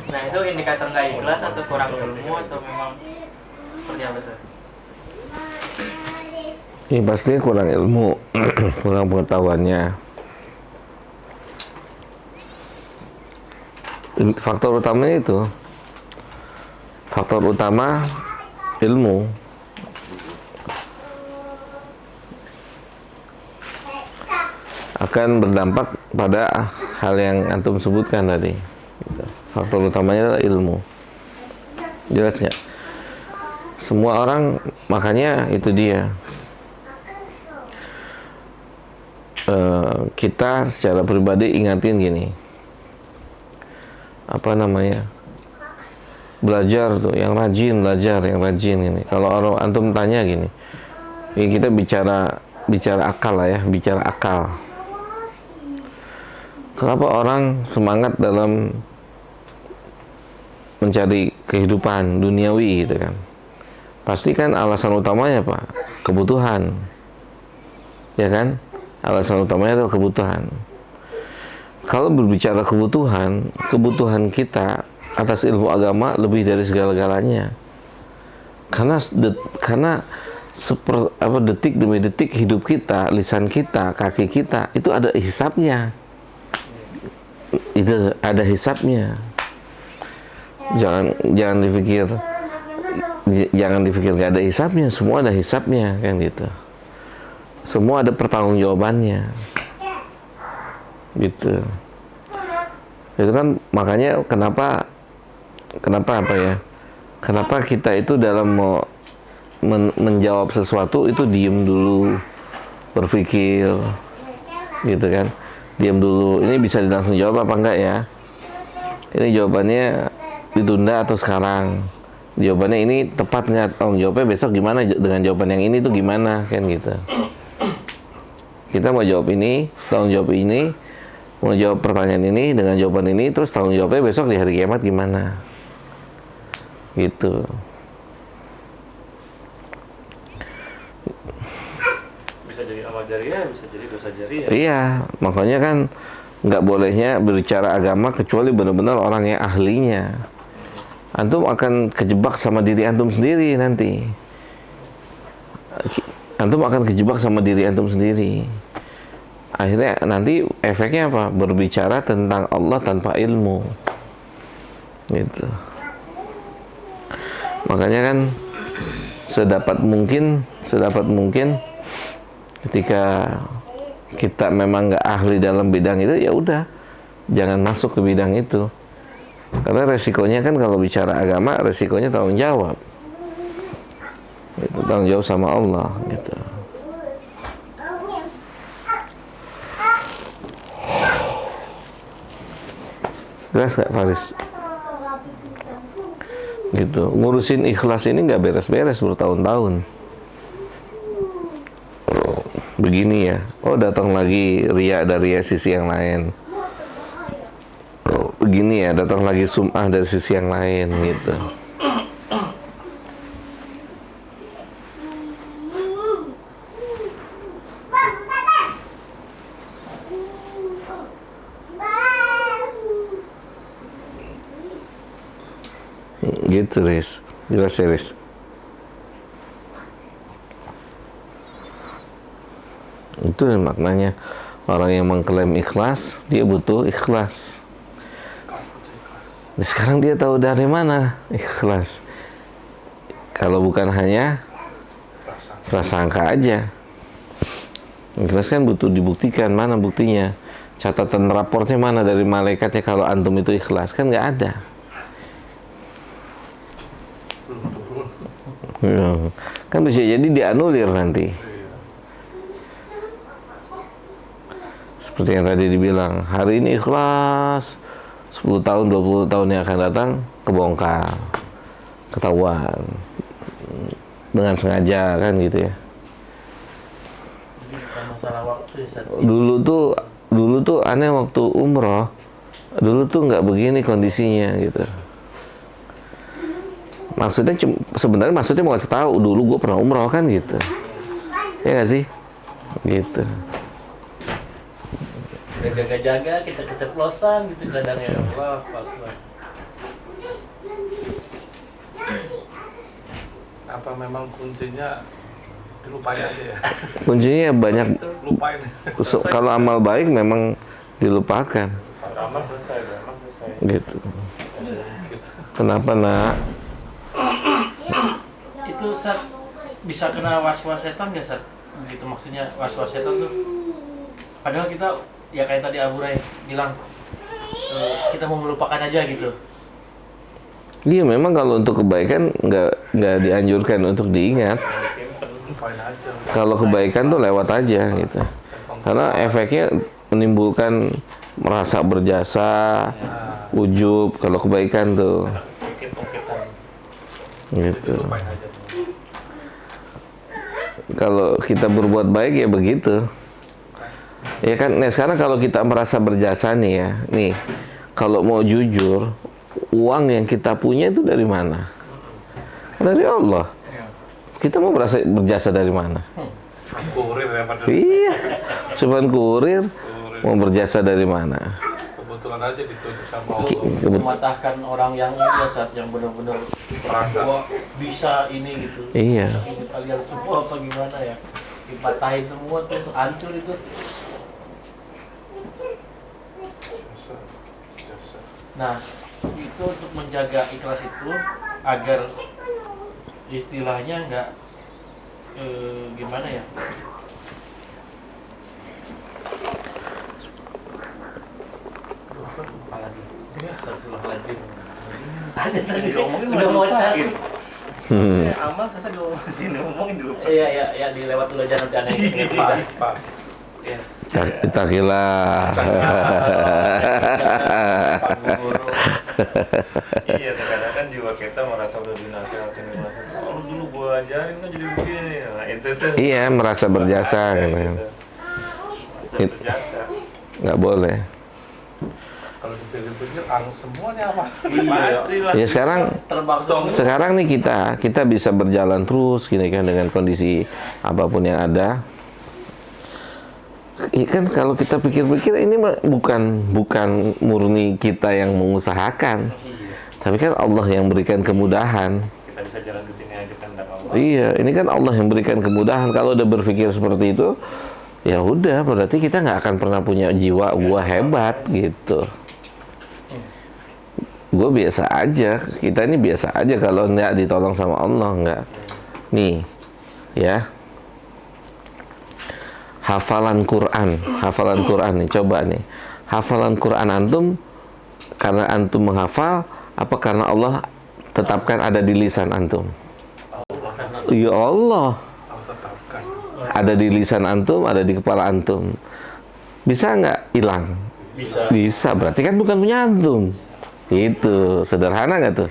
Nah itu indikator nggak ikhlas atau kurang ilmu atau memang seperti apa tuh? Ini pastinya kurang ilmu, kurang pengetahuannya. Faktor utamanya itu. Faktor utama ilmu. Akan berdampak pada hal yang antum sebutkan tadi. Faktor utamanya adalah ilmu. Jelas nggak? Semua orang, makanya itu dia. Kita secara pribadi ingatin gini. Apa namanya? Belajar tuh, yang rajin gini. Kalau orang antum tanya gini, ini kita bicara akal lah ya, bicara akal. Kenapa orang semangat dalam mencari kehidupan duniawi gitu kan? Pasti kan alasan utamanya apa? Kebutuhan, ya kan? Alasan utamanya adalah kebutuhan. Kalau berbicara kebutuhan kita atas ilmu agama lebih dari segala-galanya. Karena detik demi detik hidup kita, lisan kita, kaki kita itu ada hisabnya. Itu ada hisabnya. Jangan dipikir nggak ada hisabnya. Semua ada hisabnya, kan gitu. Semua ada pertanggungjawabannya, gitu. Itu kan makanya kenapa apa ya? Kenapa kita itu dalam menjawab sesuatu itu diem dulu, berpikir, gitu kan? Diam dulu, ini bisa langsung jawab apa enggak ya? Ini jawabannya ditunda atau sekarang? Jawabannya ini tepat nggak? Tanggung jawabnya besok gimana dengan jawaban yang ini tuh gimana, kan gitu? Kita mau jawab ini, tanggung jawab ini, mau jawab pertanyaan ini dengan jawaban ini, terus tanggung jawabnya besok di hari kiamat gimana? Gitu. Bisa jadi amal jariah, bisa jadi dosa jariah. Iya, makanya kan nggak bolehnya berbicara agama kecuali benar-benar orang yang ahlinya. Antum akan kejebak sama diri antum sendiri nanti. Antum akan kejebak sama diri antum sendiri. Akhirnya nanti efeknya apa? Berbicara tentang Allah tanpa ilmu. Gitu. Makanya kan sedapat mungkin ketika kita memang nggak ahli dalam bidang itu, ya udah jangan masuk ke bidang itu. Karena resikonya kan kalau bicara agama, resikonya tanggung jawab. Itu tanggung jawab sama Allah, gitu. Jelas nggak, Faris? Gitu. Ngurusin ikhlas ini nggak beres-beres bertahun-tahun. Begini ya, oh datang lagi ria dari sisi yang lain. Begini ya, datang lagi sum'ah dari sisi yang lain, gitu. Gitu, Riz. Jelas ya, Riz? Itu maknanya orang yang mengklaim ikhlas, dia butuh ikhlas. Nah, sekarang dia tahu dari mana ikhlas. Kalau bukan hanya prasangka aja. Ikhlas kan butuh dibuktikan. Mana buktinya? Catatan raportnya mana dari malaikatnya kalau antum itu ikhlas? Kan nggak ada. Ya. Kan bisa jadi dianulir nanti. Seperti yang tadi dibilang, hari ini ikhlas, 10 tahun, 20 tahun yang akan datang kebongkar, ketahuan dengan sengaja, kan gitu ya. Dulu tuh aneh waktu umroh, dulu tuh nggak begini kondisinya gitu. Maksudnya sebenarnya mau kasih tahu dulu gue pernah umroh, kan gitu. Ya nggak sih? Gitu. Jaga-jaga kita keceplosan gitu kadang ya Allah. Apa memang kuncinya dilupain aja ya? Kuncinya banyak. Lupain. Kalau amal baik memang dilupakan. Amal selesai. Gitu. Kenapa, Nak? Itu Sat bisa kena was-was setan nggak, Sat? Begitu maksudnya was-was setan tuh. Padahal kita ya kayak tadi Abu Rai bilang kita mau melupakan aja gitu. Iya, memang kalau untuk kebaikan nggak dianjurkan untuk diingat. Lupain aja. Kalau kebaikan tuh lewat aja gitu. Karena efeknya menimbulkan merasa berjasa, ujub kalau kebaikan tuh. Gitu. Lupain aja. Kalau kita berbuat baik ya begitu. Ya kan, nah sekarang kalau kita merasa berjasa nih ya, nih kalau mau jujur, uang yang kita punya itu dari mana? Dari Allah. Kita mau merasa berjasa dari mana? Kurir ya padahal. Iya, cuman kurir, mau berjasa dari mana? kebetulan aja ditunjuk sama Allah. mematahkan orang yang ini saat yang benar-benar Merasa. gua bisa ini gitu. Iya. Ini kalian semua apa gimana ya? Dipatahin semua tuh hancur itu. Jasa. Nah, itu untuk menjaga ikhlas itu agar istilahnya nggak gimana ya? Apalagi? Astagfirullahaladzim. Ada tadi Diomongin udah mau chat. Amal susah sini ngomongin dulu. Iya, iya, ya dilewat dulu aja nanti aneh inget Pas, kita. pas. Iya. Itakilah. Pak Guru. Iya, terkadang kan jiwa kita merasa udah dinasehatin. Oh, dulu gua ajarin kan jadi begini. Nah, itu tuh. Iya, merasa berjasa gitu. Merasa berjasa. Nggak boleh. Kalau dipikir-pikir, semuanya apa? Pastilah. Ya sekarang Terbang sekarang nih kita bisa berjalan terus gini kan dengan kondisi apapun yang ada. Iya kan kalau kita pikir-pikir ini bukan murni kita yang mengusahakan, tapi kan Allah yang berikan kemudahan. Kita bisa jalan ke sini aja kan enggak Allah. Iya, ini kan Allah yang berikan kemudahan. Kalau udah berpikir seperti itu, ya udah berarti kita nggak akan pernah punya jiwa gua hebat gitu. Gue biasa aja, kita ini biasa aja kalau nggak ditolong sama Allah nggak. Nih, ya. Hafalan Quran nih, coba nih. Hafalan Quran antum karena antum menghafal apa karena Allah tetapkan ada di lisan antum? Ya Allah. Tetapkan. Ada di lisan antum, ada di kepala antum. Bisa nggak hilang? bisa. Bisa, berarti kan bukan punya antum. Itu sederhana nggak tuh?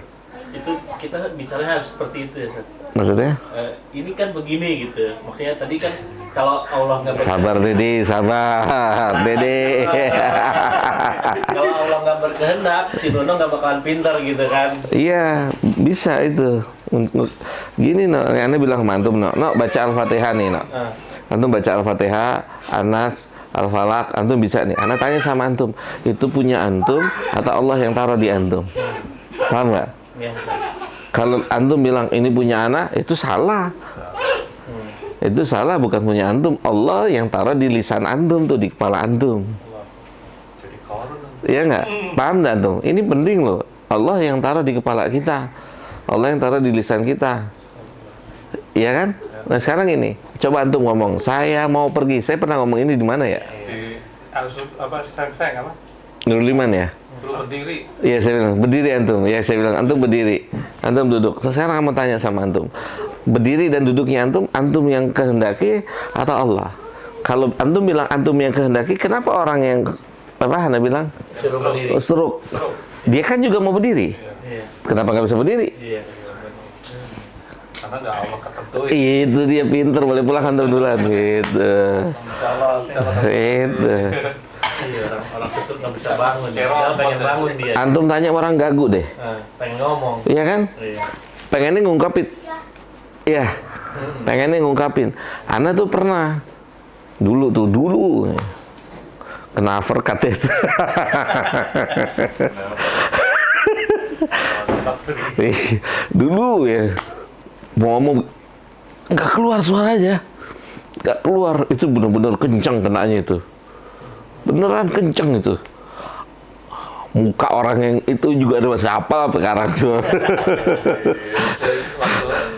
Itu kita bicaranya harus seperti itu ya, Ustaz. Maksudnya? Ini kan begini gitu. Maksudnya tadi kan kalau Allah nggak Sabar Dede, sabar Dede. kalau Allah nggak berkehendak, si Nono nggak bakalan pintar gitu kan. Iya, bisa itu. Gini no, Anda bilang sama antum no, baca Al-Fatihah nih no. Antum baca Al-Fatihah, Anas, Al-Falaq, antum bisa nih. Anda tanya sama antum, itu punya antum atau Allah yang taruh di antum? Paham nggak? Ya, Ustaz. Kalau antum bilang ini punya anak, itu salah. Itu salah, bukan punya antum. Allah yang taruh di lisan antum tuh, di kepala antum. Jadi korun. Iya nggak? Paham nggak antum? Ini penting loh. Allah yang taruh di kepala kita. Allah yang taruh di lisan kita. Iya kan? Nah sekarang ini, coba antum ngomong, saya mau pergi. Saya pernah ngomong ini di mana ya? Di sayang apa? Nurul Iman ya? Suruh berdiri. Iya saya bilang, berdiri antum. Iya saya bilang, antum berdiri. Antum duduk. Sekarang kamu tanya sama antum. Berdiri dan duduknya antum yang kehendaki atau Allah? Kalau antum bilang antum yang kehendaki, kenapa orang yang, apa Hana bilang? Suruh berdiri. Seruk. Dia kan juga mau berdiri. Iya. Kenapa nggak bisa berdiri? Iya. Karena nggak Allah ketentuin. Itu dia pinter, boleh pulang antum duluan. Gitu. Itu. Iya, orang itu nggak bisa bangun. Dia pengen bangun dia. Antum tanya orang gagu deh. Pengen ngomong. Iya kan? Iya. Pengennya ngungkapin. Iya. Pengennya ngungkapin. Ana tuh pernah dulu kena overcut itu. Dulu ya mau ngomong nggak keluar suaranya, nggak keluar, itu benar-benar kencang kenanya itu, beneran kencang itu. Muka orang yang itu juga ada masih apa sekarang tuh.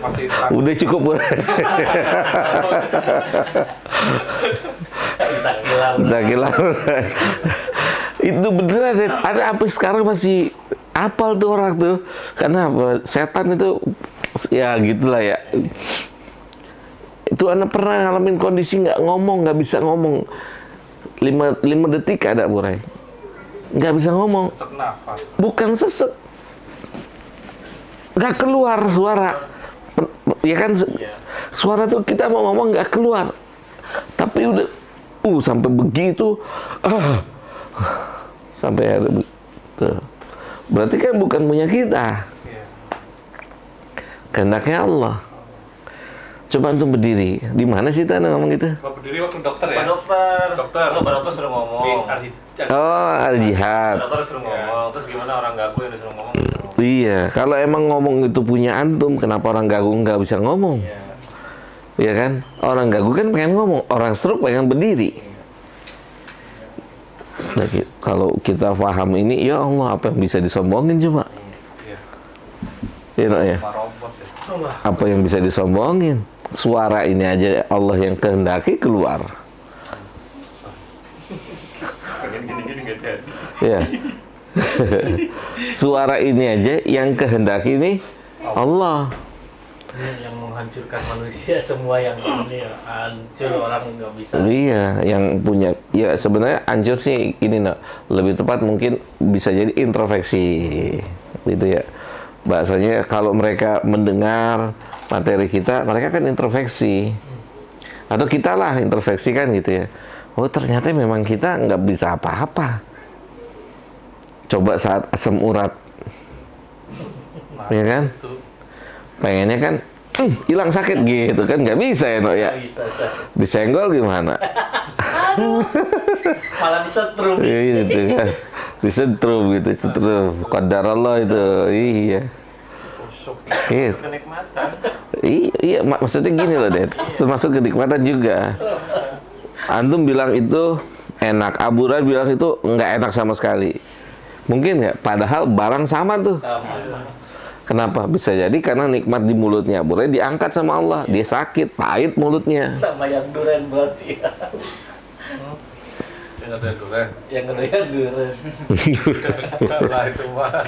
Masih Udah cukup. Udah gila. Itu beneran ada apa sekarang masih apal tuh orang tuh. Karena apa? Setan itu ya gitulah ya. Itu anak pernah ngalamin kondisi nggak ngomong, nggak bisa ngomong. 5 detik ada Burai. Nggak bisa ngomong. sesak nafas. Bukan sesek. Nggak keluar suara. Ya kan suara tuh kita mau ngomong nggak keluar. Tapi udah sampai begitu sampai ada begitu. Berarti kan bukan punya kita. Kehendaknya Allah. Coba antum berdiri. Di mana sih Anda ngomong gitu? Kalau berdiri waktu dokter ya? Pak dokter. Dokter. Pak dokter suruh ngomong. Oh, al-jihad. Dokter suruh ngomong. Terus gimana orang gagu yang disuruh ngomong gitu? Iya, kalau emang ngomong itu punya antum, kenapa orang gagu nggak bisa ngomong? Iya. Iya kan? Orang gagu kan pengen ngomong, orang stroke pengen berdiri. Nah, kalau kita paham ini, ya Allah, apa yang bisa disombongin coba? Iya. Iya, ya. Sama robot ya. Apa yang bisa disombongin? Suara ini aja Allah yang kehendaki keluar. Gini-gini nggak jadi. Ya. Suara ini aja yang kehendaki ini Allah. Ini yang menghancurkan manusia semua yang ini ya, hancur orang nggak bisa. Iya, yang punya, ya sebenarnya hancur sih ini lebih tepat mungkin bisa jadi introspeksi, gitu ya. Bahasanya kalau mereka mendengar materi kita, mereka kan introspeksi, atau kita lah introspeksi kan gitu ya. Oh ternyata memang kita nggak bisa apa-apa. Coba saat asam urat, ya kan? Pengennya kan hilang sakit gitu kan, nggak bisa ya Nok ya. Nggak bisa, Sah. Disenggol gimana? Malah disetrum. Iya gitu kan, disetrum gitu, setrum. Qadar Allah itu, iya. Iya, Kenikmatan. iya, maksudnya gini loh, Dad. Termasuk kenikmatan juga. Antum bilang itu enak, Abu Hurairah bilang itu nggak enak sama sekali. Mungkin nggak? Padahal barang sama tuh. Sama. Kenapa? Bisa jadi karena nikmat di mulutnya Abu Hurairah diangkat sama Allah. Dia sakit, pahit mulutnya. Sama yang duren berarti. Yang ada durian. Yang kedua duren. Lah itu mah.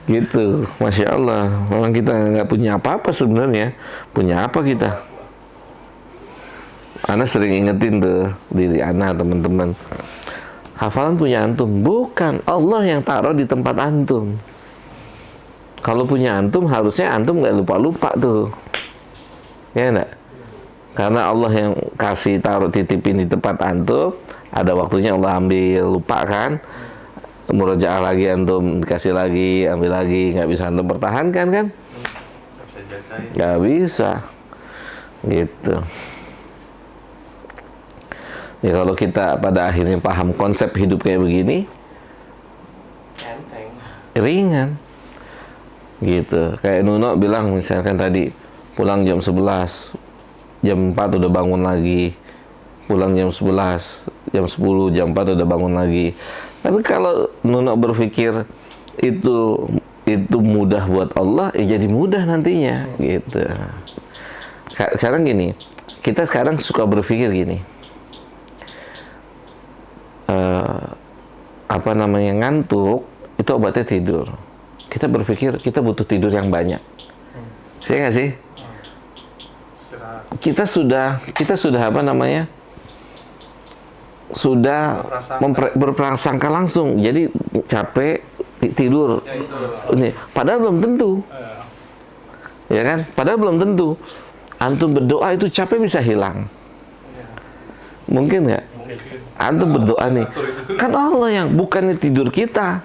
Gitu, Masya Allah. Memang kita nggak punya apa-apa sebenarnya. Punya apa kita? Ana sering ingetin tuh diri Ana, teman-teman. Hafalan punya antum, bukan Allah yang taruh di tempat antum. Kalau punya antum, harusnya antum nggak lupa-lupa tuh, ya enggak? Karena Allah yang kasih taruh titipin di tempat antum, ada waktunya Allah ambil, lupa kan? Murojaah lagi antum, dikasih lagi, ambil lagi, nggak bisa antum pertahankan kan? Nggak bisa jagain. Nggak bisa, gitu. Ya kalau kita pada akhirnya paham konsep hidup kayak begini, Enteng. ringan. Gitu. Kayak Nuno bilang misalkan tadi, pulang jam 11, jam 4 udah bangun lagi. Pulang jam 11, jam 10, jam 4 udah bangun lagi. Tapi kalau Nuno berpikir itu mudah buat Allah, ya jadi mudah nantinya, gitu. Sekarang gini, kita sekarang suka berpikir gini. Ngantuk itu obatnya tidur. Kita berpikir kita butuh tidur yang banyak. Saya nggak sih? Istirahat. Kita sudah sudah berprasangka langsung. Jadi capek tidur. Ya, itu. Ini padahal belum tentu. Ya kan? Padahal belum tentu. Antum berdoa itu capek bisa hilang. Mungkin nggak? Antum berdoa nih, kan Allah yang bukannya tidur kita.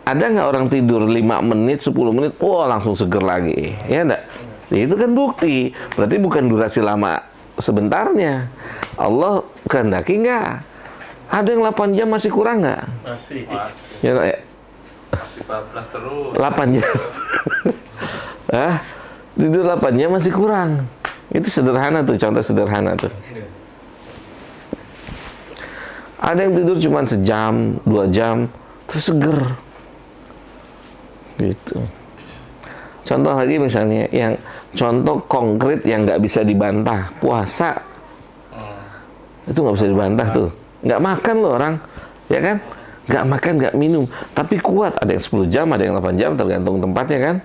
Ada nggak orang tidur 5 menit, 10 menit, wah langsung seger lagi, ya enggak? Itu kan bukti, berarti bukan durasi lama sebentarnya. Allah kehendaki nggak? Ada yang 8 jam masih kurang nggak? Masih. Ya, enggak ya? Masih 14 terus. 8 jam. Tidur 8 jam masih kurang. Itu sederhana tuh, contoh sederhana tuh. Ada yang tidur cuma sejam, 2 jam, terus seger. Gitu. Contoh lagi misalnya, yang contoh konkret yang nggak bisa dibantah, puasa. Itu nggak bisa dibantah tuh. Nggak makan loh orang, ya kan? Nggak makan, nggak minum, tapi kuat. Ada yang 10 jam, ada yang 8 jam, tergantung tempatnya kan?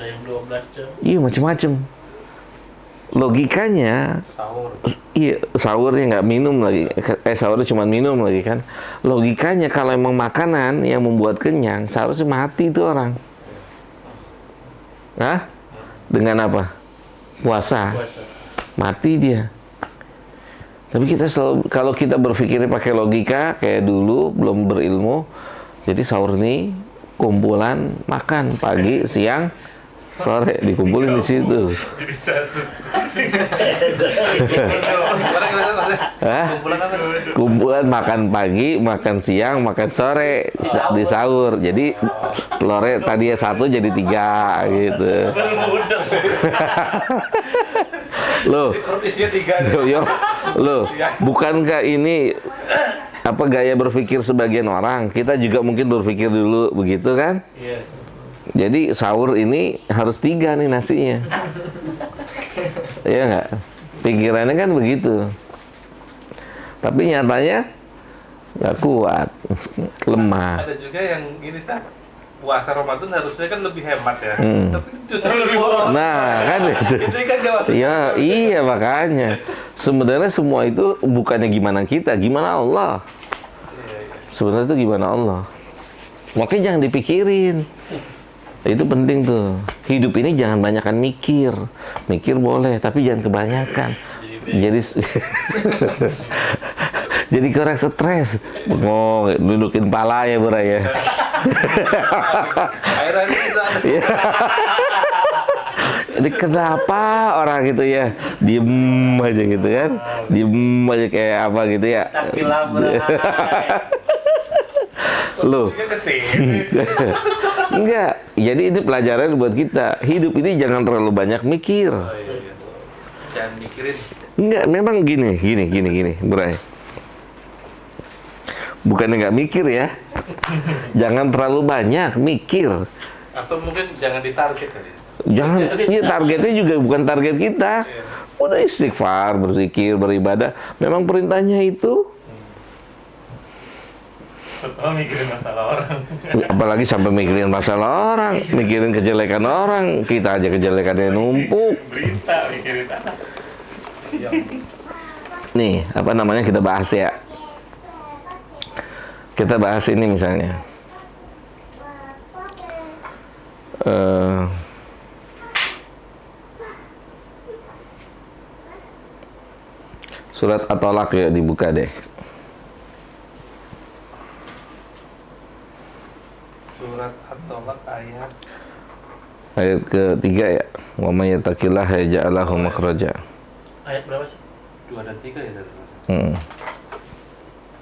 Ada yang 12 jam. Iya, macam-macam. Logikanya, Sahur. iya, sahurnya nggak minum lagi. Sahurnya cuma minum lagi kan. Logikanya kalau emang makanan yang membuat kenyang, seharusnya mati itu orang. Hah? Dengan apa? Puasa. Puasa. Mati dia. Tapi kita selalu, kalau kita berpikirnya pakai logika, kayak dulu, belum berilmu, jadi sahur nih kumpulan makan pagi, siang, sore dikumpulin di situ. Jadi satu. Hah? Kumpulan apa? Kumpulan makan pagi, makan siang, makan sore di sahur. Jadi telurnya tadinya 1 jadi 3 gitu. Loh, Perut isinya 3. loh, bukankah ini apa gaya berpikir sebagian orang? Kita juga mungkin berpikir dulu begitu kan? Iya. Jadi sahur ini harus 3 nih nasinya. Iya nggak? Pikirannya kan begitu. Tapi nyatanya nggak kuat, lemah. Ada juga yang gini sah, puasa Ramadan harusnya kan lebih hemat ya, tapi justru lebih boros. Nah, kan itu. Jadi kan gak masuk. Ya, iya makanya. Sebenarnya semua itu bukannya gimana kita, gimana Allah. Sebenarnya itu gimana Allah. Makanya jangan dipikirin. Itu penting tuh. Hidup ini jangan banyakkan mikir. Mikir boleh, tapi jangan kebanyakan. Jadi jadi korek stres. Bengong, dudukin pala ya, Bro ya. Akhirnya bisa. Iya. Jadi kenapa orang gitu ya diem aja gitu kan, diem aja kayak apa gitu ya. Tapi labrak. Loh, Dia kesini. enggak. Jadi ini pelajaran buat kita. Hidup ini jangan terlalu banyak mikir. Oh, iya. Jangan mikirin. Enggak, memang gini, Bray. Bukannya nggak mikir ya. Jangan terlalu banyak mikir. Atau mungkin jangan ditarget kali. Jangan, ya targetnya juga bukan target kita. Udah istighfar, berzikir, beribadah. Memang perintahnya itu. Oh, mikirin masalah orang. Apalagi sampai mikirin masalah orang, mikirin kejelekan orang. Kita aja kejelekannya numpuk. Berita mikirin apa? Nih, apa namanya kita bahas ya. Kita bahas ini misalnya. Surat At-Tolak ya, dibuka deh. Surat At-Tolak Ayat ketiga ya. Wa may yattaqillaha yaj'al lahu makhraja. Ayat berapa sih? 2 dan 3 ya dari.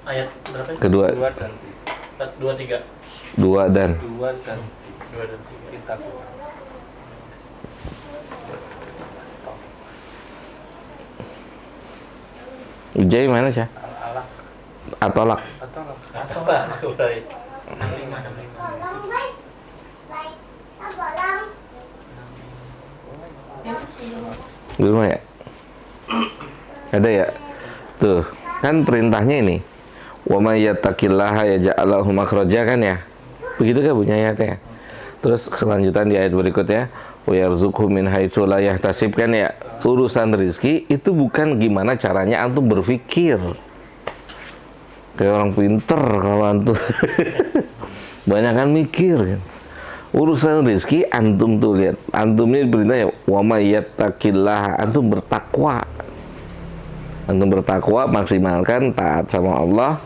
Ayat berapa sih? Kedua, 2 dan 2, 3. 2 dan 2 dan 2 dan 3. kita Ujai mana sih? Al-Alaq At-Tolak. At-Tolak. Atau lah, baik. Bolong baik. Baik. Bolong. Di rumah ya? Ada ya? Tuh, kan perintahnya ini. Wa may yattaqillaha yaj'al lahu makhraja kan ya? Begitu kan bunyi ayatnya? Terus kelanjutan di ayat berikutnya, wa yarzuqhu min haitsu la yahtasib kan ya? Urusan rezeki itu bukan gimana caranya antum berpikir. Kayak orang pinter kalau antum. Banyakan mikir kan. Urusan rezeki antum tuh lihat. Antum ini perintahnya wa may yattaqillaha, antum bertakwa. Antum bertakwa, maksimalkan taat sama Allah.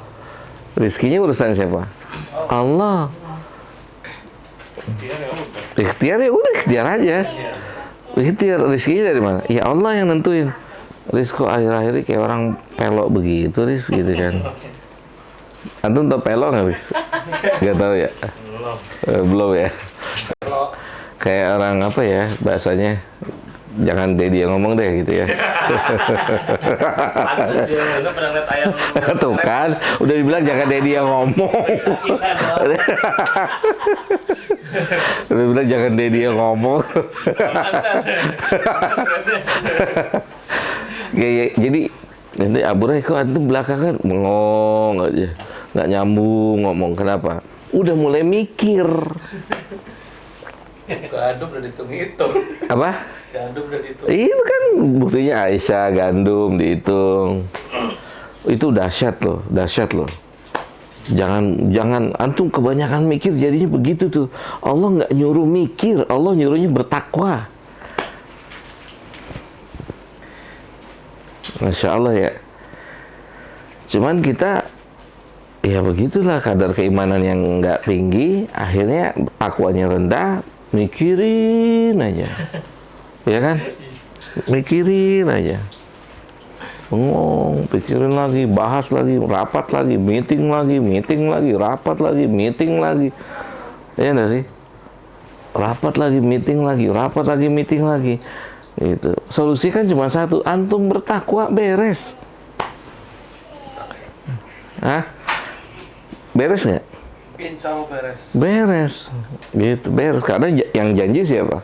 Rizkinya urusan siapa? Allah. Ikhtiar ya udah, ikhtiar aja. Ikhtiar, rizkinya dari mana? Ya Allah yang nentuin. Rizko akhir-akhir ini kayak orang pelok begitu, Riz, gitu kan. Antum tau pelok nggak, Riz? Gak tau ya? Belum ya? Kayak orang apa ya bahasanya? Jangan Dedi yang ngomong deh gitu ya. Pantes dia nggak pernah lihat ayat. Tuh kan, udah dibilang jangan Dedi yang ngomong. Udah bilang jangan Dedi yang ngomong. Jadi nanti Aburai kok antum belakangan bengong aja, nggak nyambung ngomong. Kenapa? Udah mulai mikir. Gandum udah dihitung-hitung. Apa? Gandum udah dihitung. Itu kan buktinya Aisyah gandum dihitung. Itu dahsyat loh, dahsyat loh. Jangan antum kebanyakan mikir jadinya begitu tuh. Allah nggak nyuruh mikir, Allah nyuruhnya bertakwa. Masya Allah ya. Cuman kita ya begitulah, kadar keimanan yang nggak tinggi, akhirnya takwanya rendah, mikirin aja, ya kan? Mikirin aja, bengong, pikirin lagi, bahas lagi, rapat lagi, meeting lagi, rapat lagi, meeting lagi, ya nggak sih? Rapat lagi, meeting lagi, rapat lagi, meeting lagi, gitu. Solusi kan cuma satu, antum bertakwa, beres. Hah? Beres nggak? Insya Allah beres. Beres, gitu, beres. Karena yang janji siapa?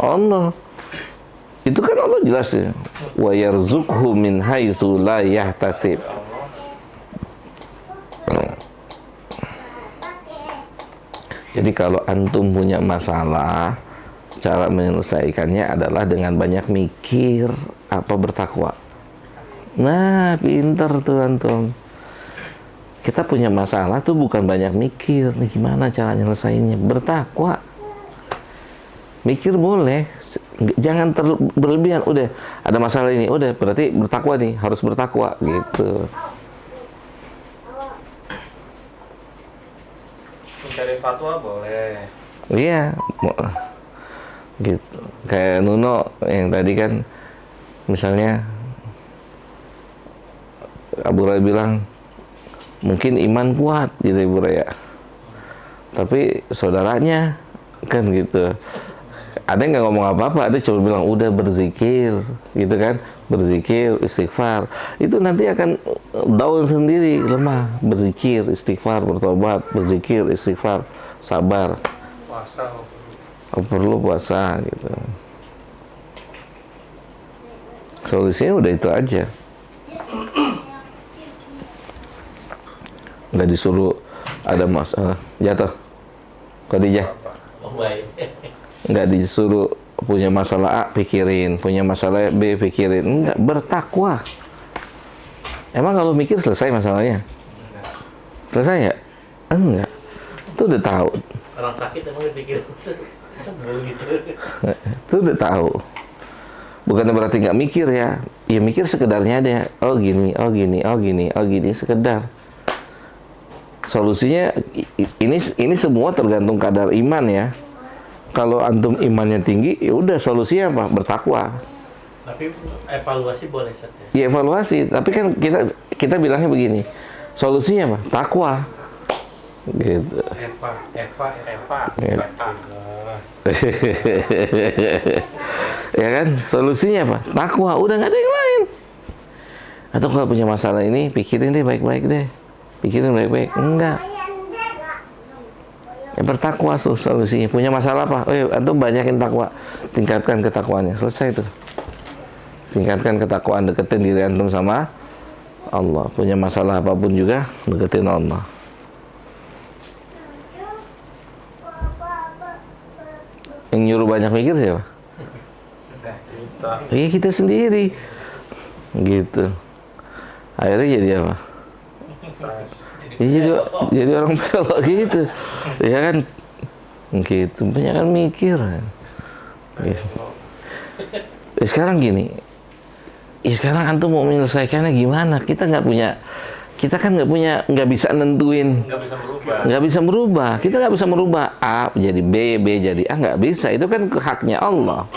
Allah. Itu kan Allah jelas ya. Wa yarzuqhu min haitsu la yahtasib. Jadi kalau antum punya masalah, cara menyelesaikannya adalah dengan banyak mikir apa bertakwa. Nah, pinter tuh antum. Kita punya masalah tuh bukan banyak mikir, nih gimana cara nyelesainnya, bertakwa. Mikir boleh, jangan berlebihan. Udah ada masalah ini, udah berarti bertakwa nih, harus bertakwa gitu. Mencari fatwa boleh. Iya, gitu. Kayak Nuno yang tadi kan, misalnya Abu Rai bilang mungkin iman kuat gitu Ibu Raya, tapi saudaranya kan gitu, ada yang nggak ngomong apa-apa, ada cuma bilang udah berzikir gitu kan, berzikir, istighfar, itu nanti akan down sendiri, lemah. Berzikir, istighfar, bertobat, berzikir, istighfar, sabar, Puasa perlu puasa gitu. Solusinya udah itu aja. Nggak disuruh ada masalah jatuh Khadijah, Oh baik. nggak disuruh punya masalah A pikirin, punya masalah B pikirin, enggak, bertakwa. Emang kalau mikir selesai masalahnya? Selesai ya? Enggak, itu udah tahu, Orang sakit emang dipikirin sembuh gitu. itu udah tahu. Bukan berarti nggak mikir ya, ya mikir sekedarnya aja. Oh gini, oh gini, oh gini, oh gini, sekedar. Solusinya ini semua tergantung kadar iman ya. Kalau antum imannya tinggi, ya udah solusinya apa? Bertakwa. Tapi evaluasi boleh Sat, ya? Ya evaluasi, tapi kan kita bilangnya begini. Solusinya apa? Takwa. Gitu. Eva. Ya. Ya kan? Solusinya apa? Takwa. Udah nggak ada yang lain. Atau kalau punya masalah ini, pikirin deh baik-baik deh. Pikirin baik-baik. Enggak. Ya bertakwa solusinya. Punya masalah apa? Oh, antum banyakin takwa. Tingkatkan ketakwaannya. Selesai itu. Tingkatkan ketakwaan, deketin diri antum sama Allah. Punya masalah apapun juga, deketin Allah. Yang nyuruh banyak mikir siapa? Iya kita sendiri. Gitu. Akhirnya jadi apa? Ya, jadi orang pelok gitu, ya kan, gitu, banyak kan mikir, gitu. Ya, sekarang gini, ya sekarang antum mau menyelesaikannya gimana? Kita kan nggak bisa nentuin, nggak bisa merubah, kita nggak bisa merubah A jadi B, B jadi A, nggak bisa, itu kan haknya Allah,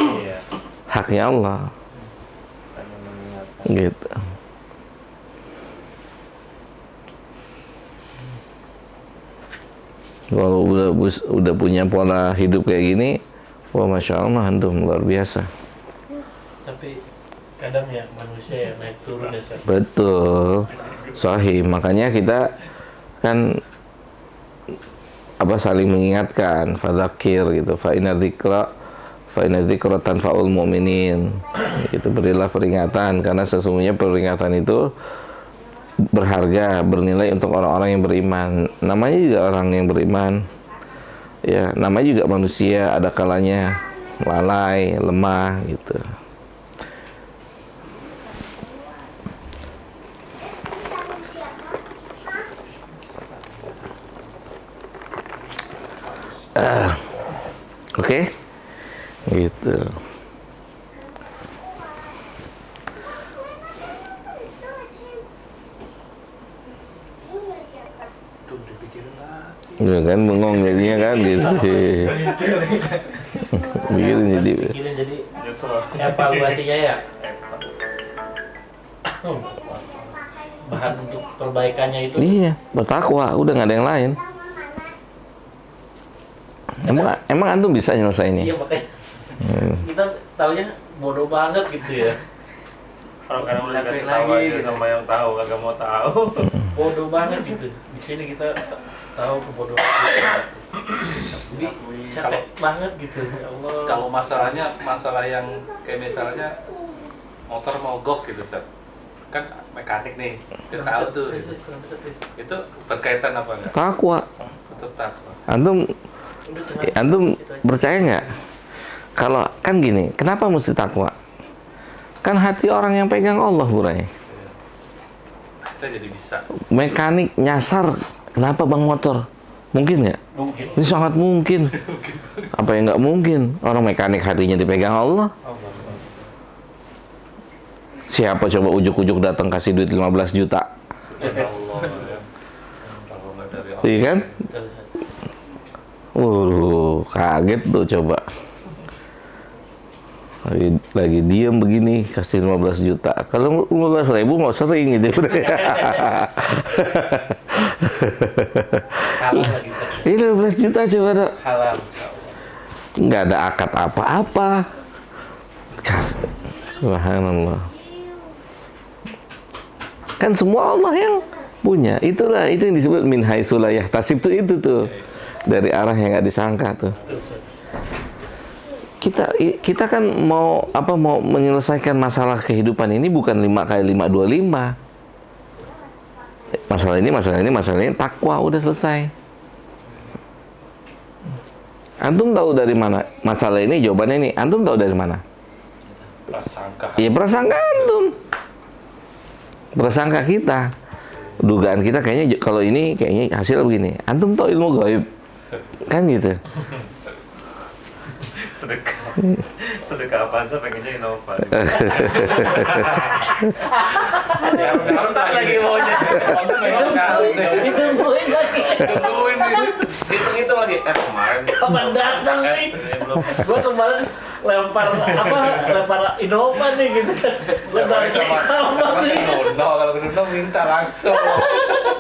haknya Allah, gitu. Kalau udah punya pola hidup kayak gini, wah masya Allah antum luar biasa. Tapi kadang ya manusia yang naik turun ya Sat. Betul, sahih. Makanya kita kan saling mengingatkan, fadzakir gitu, fa inna dzikra tanfa'ul mu'minin. Itu berilah peringatan karena sesungguhnya peringatan itu berharga, bernilai untuk orang-orang yang beriman. Namanya juga orang yang beriman. Ya, namanya juga manusia, ada kalanya lalai, lemah gitu. Oke? Gitu. Ya kan bengong jadinya kan gitu. Pikirin jadi evaluasinya ya. Bahan untuk perbaikannya itu. Iya, bertakwa, udah nggak ada yang lain. Emang antum bisa nyelesainnya? Iya makanya kita taunya bodoh banget gitu ya. Kalau kadang udah kasih tahu aja sama yang tahu, kagak mau tahu. Bodoh banget gitu. Di sini kita tahu kebodohan kita. Jadi cetek banget gitu. Ya Allah. Kalau masalah yang kayak misalnya motor mogok gitu, Ustaz. Kan mekanik nih, dia tahu tuh. Itu berkaitan apa enggak? Takwa. Tetap takwa. Antum percaya nggak? Kalau kan gini, kenapa mesti takwa? Kan hati orang yang pegang Allah, Burai. Kita jadi bisa. Mekanik nyasar, kenapa bang motor? Mungkin nggak? Mungkin. Ini sangat mungkin. Apa yang nggak mungkin? Orang mekanik hatinya dipegang Allah. Siapa coba ujuk-ujuk datang kasih duit 15 juta? Subhanallah ya. Kalau nggak dari Allah. Iya kan? Kaget tuh coba. Lagi diem begini kasih 15 juta. Kalau 15.000 mau sering gitu. Halal lagi. Ini 15 juta coba dok. Halal. Nggak ada akad apa-apa. Subhanallah. Kan semua Allah yang punya. Itulah itu yang disebut min haitsu la yahtasib itu tuh. Dari arah yang nggak disangka tuh. Kita kan mau menyelesaikan masalah kehidupan ini bukan 5 kali 5 25. Masalah ini takwa udah selesai. Antum tahu dari mana masalah ini? Jawabannya ini. Antum tahu dari mana? Prasangka. Iya, prasangka antum. Prasangka kita. Dugaan kita kayaknya kalau ini kayaknya hasil begini. Antum tahu ilmu gaib. Kan gitu. Sedekah apaan sih pengennya Innova. Bentar lagi maunya. Ditungguin lagi. Hitung lagi. Kemarin. Kapan datang nih? Gua kemarin lempar Innova nih gitu. Gua nanya apa nih? Kalau Nuno minta langsung.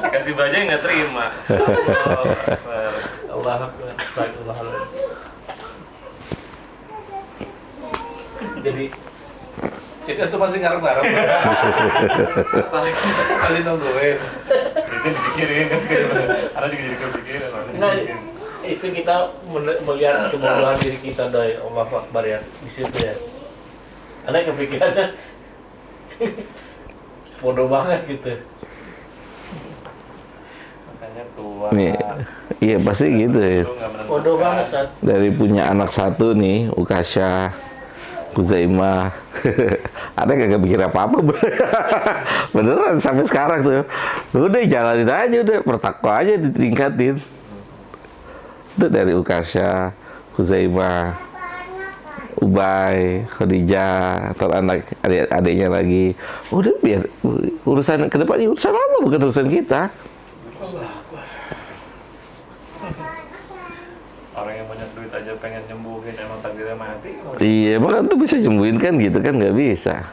Dikasih baju nggak terima. Allah Akbar. Astagfirullahaladzim. Jadi itu masih ngarep-ngarep. Masih nungguin. Itu dipikirin. Ada juga jadi kepikiran. nah, itu kita melihat kebodohan diri kita dari Allah Akbar ya di situ ya. Karena kepikirannya bodoh banget gitu. Makanya tua. Nih, iya pasti gitu ya. Bodoh banget Sat. Dari punya anak satu nih, Ukasha, Kuzaimah, ada kagak pikir apa-apa. Beneran sampai sekarang tuh. Udah jalanin aja, udah bertakwa aja ditingkatin. Udah dari Ukasha, Kuzaimah, Ubay, Khadijah, atau anak adik-adiknya lagi. Udah biar urusan kedepannya urusan Allah bukan urusan kita. Orang yang banyak duit aja pengen nyembuhin, emang takdirnya mati. Iya, bahkan tuh bisa nyembuhin kan gitu kan, nggak bisa.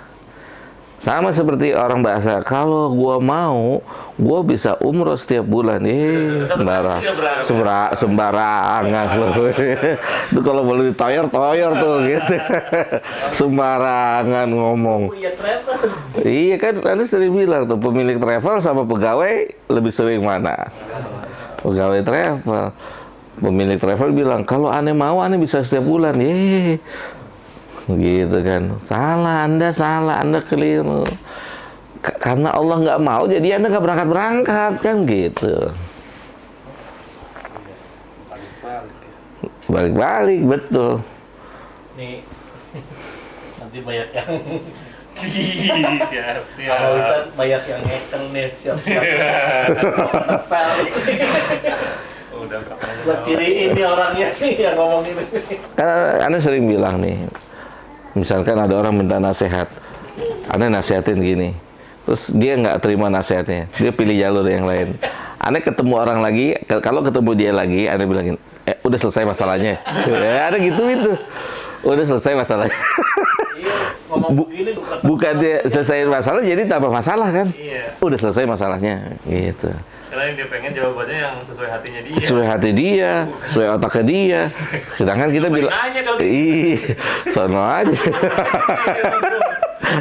Sama seperti orang bahasa, kalau gua mau, gua bisa umroh setiap bulan. Sembarangan. Itu kalau boleh ditoyor tuh gitu. Sembarangan ngomong. Iya travel. Iya kan, Anda sering bilang tuh, pemilik travel sama pegawai lebih sering mana? Pegawai travel. Pemilik travel bilang, kalau aneh mau, aneh bisa setiap bulan. Gitu kan. Salah, Anda keliru. Karena Allah nggak mau, jadi Anda nggak berangkat kan gitu. Balik-balik, betul. Nih, nanti banyak yang Siap. Kalau Ustaz banyak yang ngeceng nih, siap-siap. Travel. Udah Buat ciriin nih orangnya nih yang ngomong ini. Karena Anda sering bilang nih, misalkan ada orang minta nasihat, Anda nasihatin gini, terus dia nggak terima nasihatnya, dia pilih jalur yang lain. Anda ketemu orang lagi, kalau ketemu dia lagi, Anda bilangin, udah selesai masalahnya. Ada gitu itu. Udah selesai masalahnya. Iya, ngomong begini Bukan dia selesai masalah jadi tambah masalah kan? Iya. Udah selesai masalahnya gitu. Karena yang dia pengen jawabannya yang sesuai hatinya dia. Sesuai hati dia, sesuai otaknya dia. Sedangkan kita bilang, nanya kalau gitu. ih, sono aja.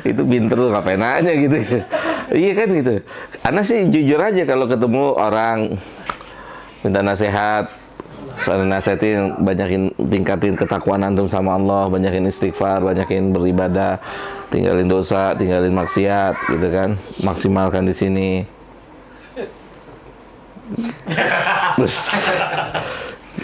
Itu pinter lu, ngapain nanya gitu. Iya kan gitu. Ana sih jujur aja kalau ketemu orang minta nasihat, soalnya nasihatin, banyakin tingkatin ketakwaan antum sama Allah, banyakin istighfar, banyakin beribadah, tinggalin dosa, tinggalin maksiat, gitu kan, maksimalkan di sini. Terus,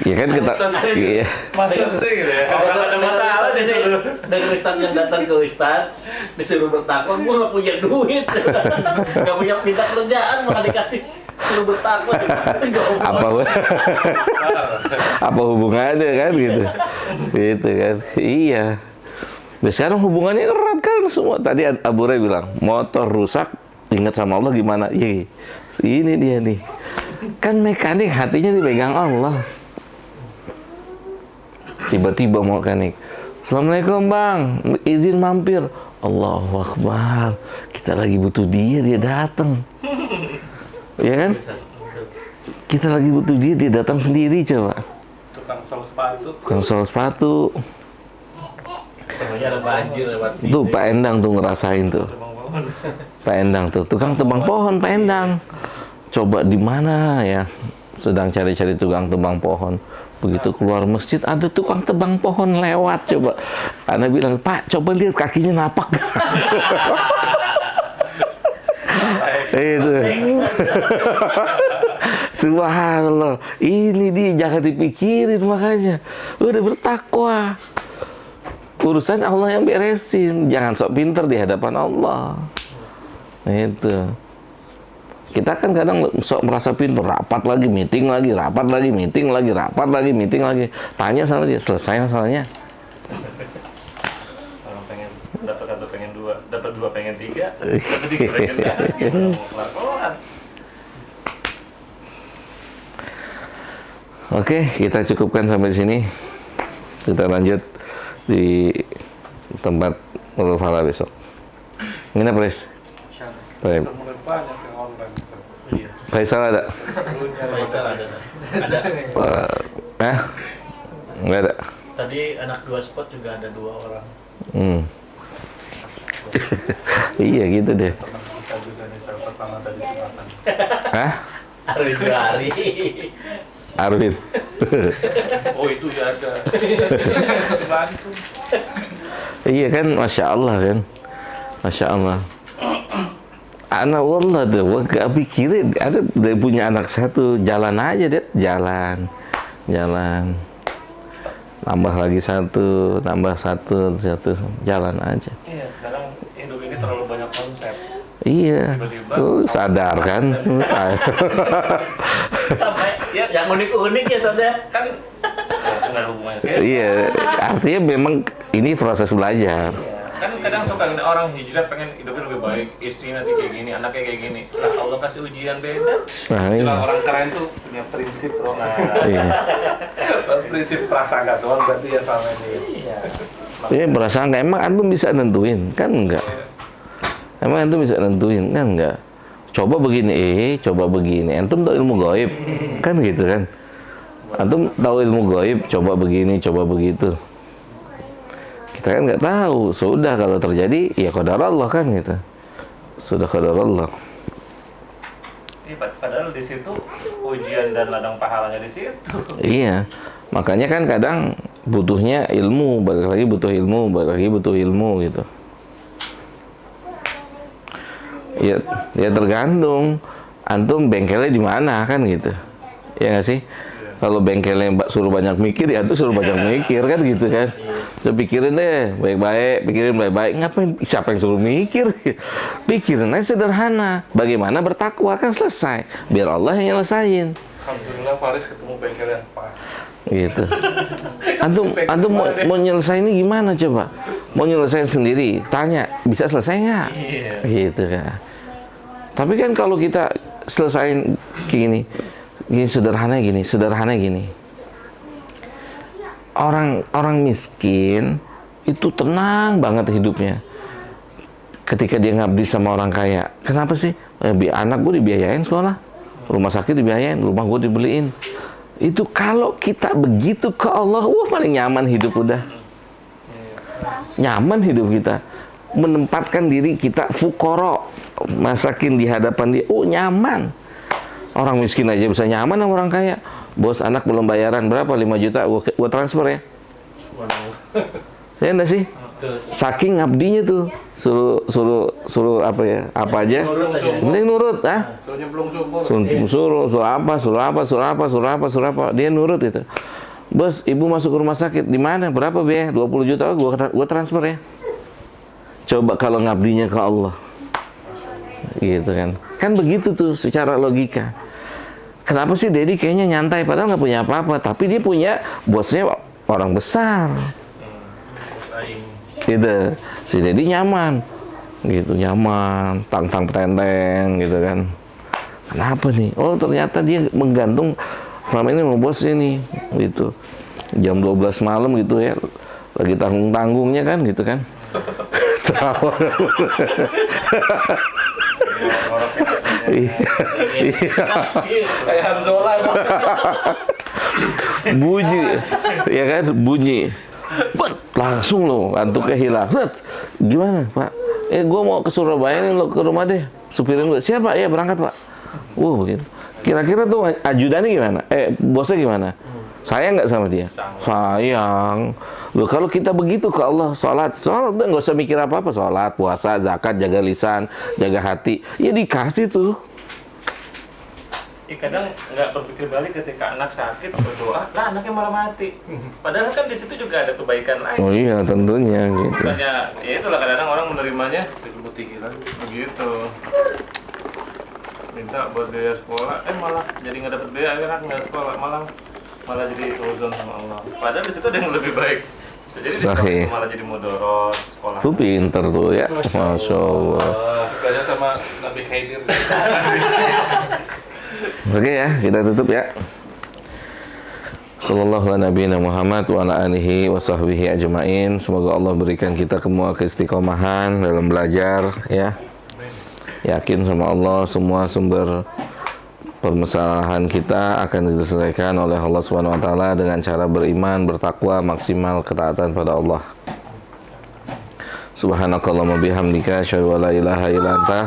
ya kan kita, iya. Masa sih gitu ya? Orang ada masalah disuruh. Dari ustadz yang datang ke ustadz disuruh bertakwa, gua nggak punya duit, nggak punya minta kerjaan malah dikasih suruh bertakwa. Apa hubungannya kan gitu, gitu kan? Iya. Nah, sekarang hubungannya erat kan semua. Tadi Abu Ray bilang motor rusak, ingat sama Allah gimana? Iya, ini dia nih. Kan mekanik hatinya dipegang Allah. Tiba-tiba mekanik, Assalamualaikum bang, izin mampir. Allahu Akbar, kita lagi butuh dia datang. Ya kan? Kita lagi butuh dia datang sendiri coba. Tukang sol sepatu. Tukang sol sepatu. Semuanya ada banjir lewat sini. Tuh Pak Endang tuh ngerasain tuh. Pak Endang tuh, tukang tebang pohon Pak Endang. Coba di mana ya? Sedang cari-cari tukang tebang pohon. Begitu keluar masjid ada tukang tebang pohon lewat coba. Ana bilang, "Pak, coba lihat kakinya napak." Itu. Subhanallah. Ini dia jangan dipikirin makanya. Udah bertakwa. Urusan Allah yang beresin. Jangan sok pinter di hadapan Allah. Itu. Kita kan kadang sok merasa pintar, rapat lagi, meeting lagi, rapat lagi, meeting lagi, rapat lagi, meeting lagi. Tanya sama dia, selesai masalahnya. Orang pengen dapat satu pengen dua, dapat dua pengen tiga, dapat tiga pengen tiga. Gimana mau kelar-kelar? Oke, kita cukupkan sampai sini. Kita lanjut di tempat Nurul Falah besok. Nginep, Pres? Baik. Udah mulai banyak yang online. Iya. Faisal ada? Faisal ada. Ada. Enggak ada. Tadi anak 2 spot juga ada 2 orang. Iya gitu deh. Teman kita juga nih, salah pertama tadi Jumatan. Hah? Hari 2 hari. Arwin. Oh itu ya ada. Sebelah itu. Iya kan, Masya Allah kan. Masya Allah. Anak wallah tuh, gak pikirin. Ada dia punya anak satu, jalan aja deh, jalan. Nambah lagi satu, jalan aja. Iya, sekarang hidup ini terlalu banyak konsep. Iya, Tiba-tiba, tuh sadar kan, selesai. Sampai ya yang unik-unik ya saudara. Kan nggak ada hubungannya sih. Iya, artinya memang ini proses belajar. Kan kadang suka nih orang hijrah pengen hidupnya lebih baik, istri nanti kayak gini, anaknya kayak gini. Lah Allah kasih ujian beda. Nah, Jelas iya. orang keren tuh punya prinsip bro. Nah, Iya. prinsip prasangka doang berarti ya sama ini. Iya. Iya, prasangka emang antum bisa nentuin kan enggak? Emang antum bisa nentuin kan enggak? Coba begini, coba begini. Antum tahu ilmu gaib kan gitu kan? Antum tahu ilmu gaib, coba begini, coba begitu. Kita kan nggak tahu. Sudah kalau terjadi ya qadar Allah kan gitu. Sudah qadar Allah. Iya, padahal di situ ujian dan ladang pahalanya di situ. Iya. Makanya kan kadang butuhnya ilmu, balik lagi butuh ilmu gitu. Ya tergantung antum bengkelnya di mana kan gitu. Ya nggak sih? Kalau bengkelnya suruh banyak mikir, ya tuh suruh banyak mikir kan gitu kan. Coba pikirin deh, pikirin baik-baik. Ngapain? Siapa yang suruh mikir? Pikirin aja sederhana. Bagaimana bertakwa kan selesai. Biar Allah yang nyelesain. Alhamdulillah Faris ketemu bengkel yang pas. Gitu. Antum mau nyelesain ini gimana coba? Mau nyelesain sendiri? Tanya, bisa selesai nggak? Iya. Gitu kan. Tapi kan kalau kita selesain gini sederhana gini. orang miskin itu tenang banget hidupnya ketika dia ngabdi sama orang kaya. Kenapa sih? Anak gue dibiayain sekolah, rumah sakit dibiayain, rumah gue dibeliin. Itu kalau kita begitu ke Allah, paling nyaman hidup udah. Nyaman hidup kita. Menempatkan diri kita fukoro, masakin di hadapan dia, nyaman. Orang miskin aja bisa nyaman sama orang kaya. Bos, anak belum bayaran berapa? 5 juta, gua transfer ya. Ya enggak sih? Saking ngabdinya tuh, suruh apa ya? Apa aja? Mending nurut, suruh apa? Dia nurut itu. Bos, ibu masuk ke rumah sakit, di mana? Berapa biaya? 20 juta, gua transfer ya. Coba kalau ngabdinya ke Allah. Gitu kan. Kan begitu tuh secara logika. Kenapa sih Dedi kayaknya nyantai padahal nggak punya apa-apa, tapi dia punya bosnya orang besar. Gitu. Si Dedi nyaman. Gitu, nyaman, tang-tang petenteng gitu kan. Kenapa nih? Oh, ternyata dia menggantung selama ini sama bosnya nih, gitu. Jam 12 malam gitu ya. Lagi tanggung-tanggungnya kan gitu kan. Kayak Hanzola. Bunyi, ya kan, bunyi. Langsung lo ngantuknya hilang. Gimana Pak? Gue mau ke Surabaya nih, lo ke rumah deh. Supirin gue. Siapa? Ya berangkat Pak. Begitu. Kira-kira tuh ajudannya gimana? Bosnya gimana? Sayang nggak sama dia? Sayang. Loh, kalau kita begitu ke Allah, sholat udah nggak usah mikir apa-apa, sholat, puasa, zakat, jaga lisan, jaga hati, ya dikasih tuh. Kadang nggak berpikir balik ketika anak sakit berdoa, lah anaknya malah mati. Padahal kan di situ juga ada kebaikan lain. Oh iya, tentunya gitu. Makanya, ya itulah kadang-kadang orang menerimanya begitu. Minta buat biaya sekolah, malah jadi nggak dapet biaya, akhirnya nggak sekolah, malah jadi uzon sama Allah. Padahal di situ ada yang lebih baik. Bisa jadi di sekolah malah jadi mudorot sekolah. Tuh pinter tuh ya, Masya Allah. Banyak sama Nabi Khidir. Oke ya, kita tutup ya. Sallallahu ala nabiyina Muhammad wa ala alihi wa sahbihi ajma'in. Semoga Allah berikan kita semua keistiqomahan dalam belajar ya. Yakin sama Allah semua sumber permasalahan kita akan diselesaikan oleh Allah Subhanahu wa taala dengan cara beriman, bertakwa, maksimal ketaatan pada Allah. Subhanakallahumma bihamdika asyhadu an la ilaha illa anta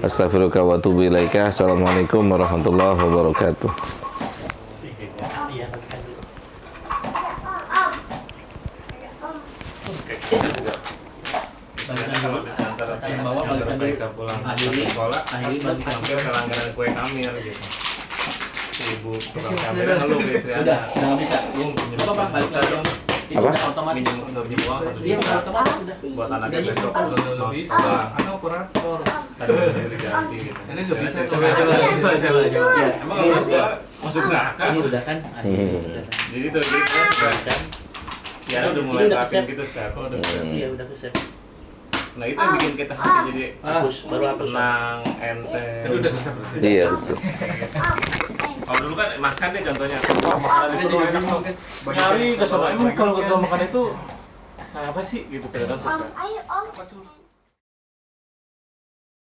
astaghfiruka wa atubu ilaika. Assalamualaikum warahmatullahi wabarakatuh. Yang bawa balikan dulu. Akhiri hampir kelanggaran kue kamir gitu. Ibu tukang kamir ngeluh ke istri udah anak. nggak bisa. Apa balik lagi yang itu Apa? udah otomatis. Nggak punya uang harus Dia udah otomatis udah. buat anaknya Udah besok nyimpen. mau sekolah. Anak operator. Ada yang diganti gitu. Ini sudah bisa. Coba. Ya, Emang ini harus udah. masuk neraka. Ini udah kan. Jadi tuh kita sudah Kan. ya udah Ini mulai udah rapin ke-save. gitu sekarang. Iya udah ke-save. Nah itu yang bikin kita hati jadi Hapus, baru hapus. tenang, enteng. Itu udah bisa berarti. Iya, betul. Kalau dulu kan makan nih contohnya. Wah, makanan itu enak banget. Nyari ke sana. Emang kalau kita makan itu apa sih gitu kadang suka. Ayo Om.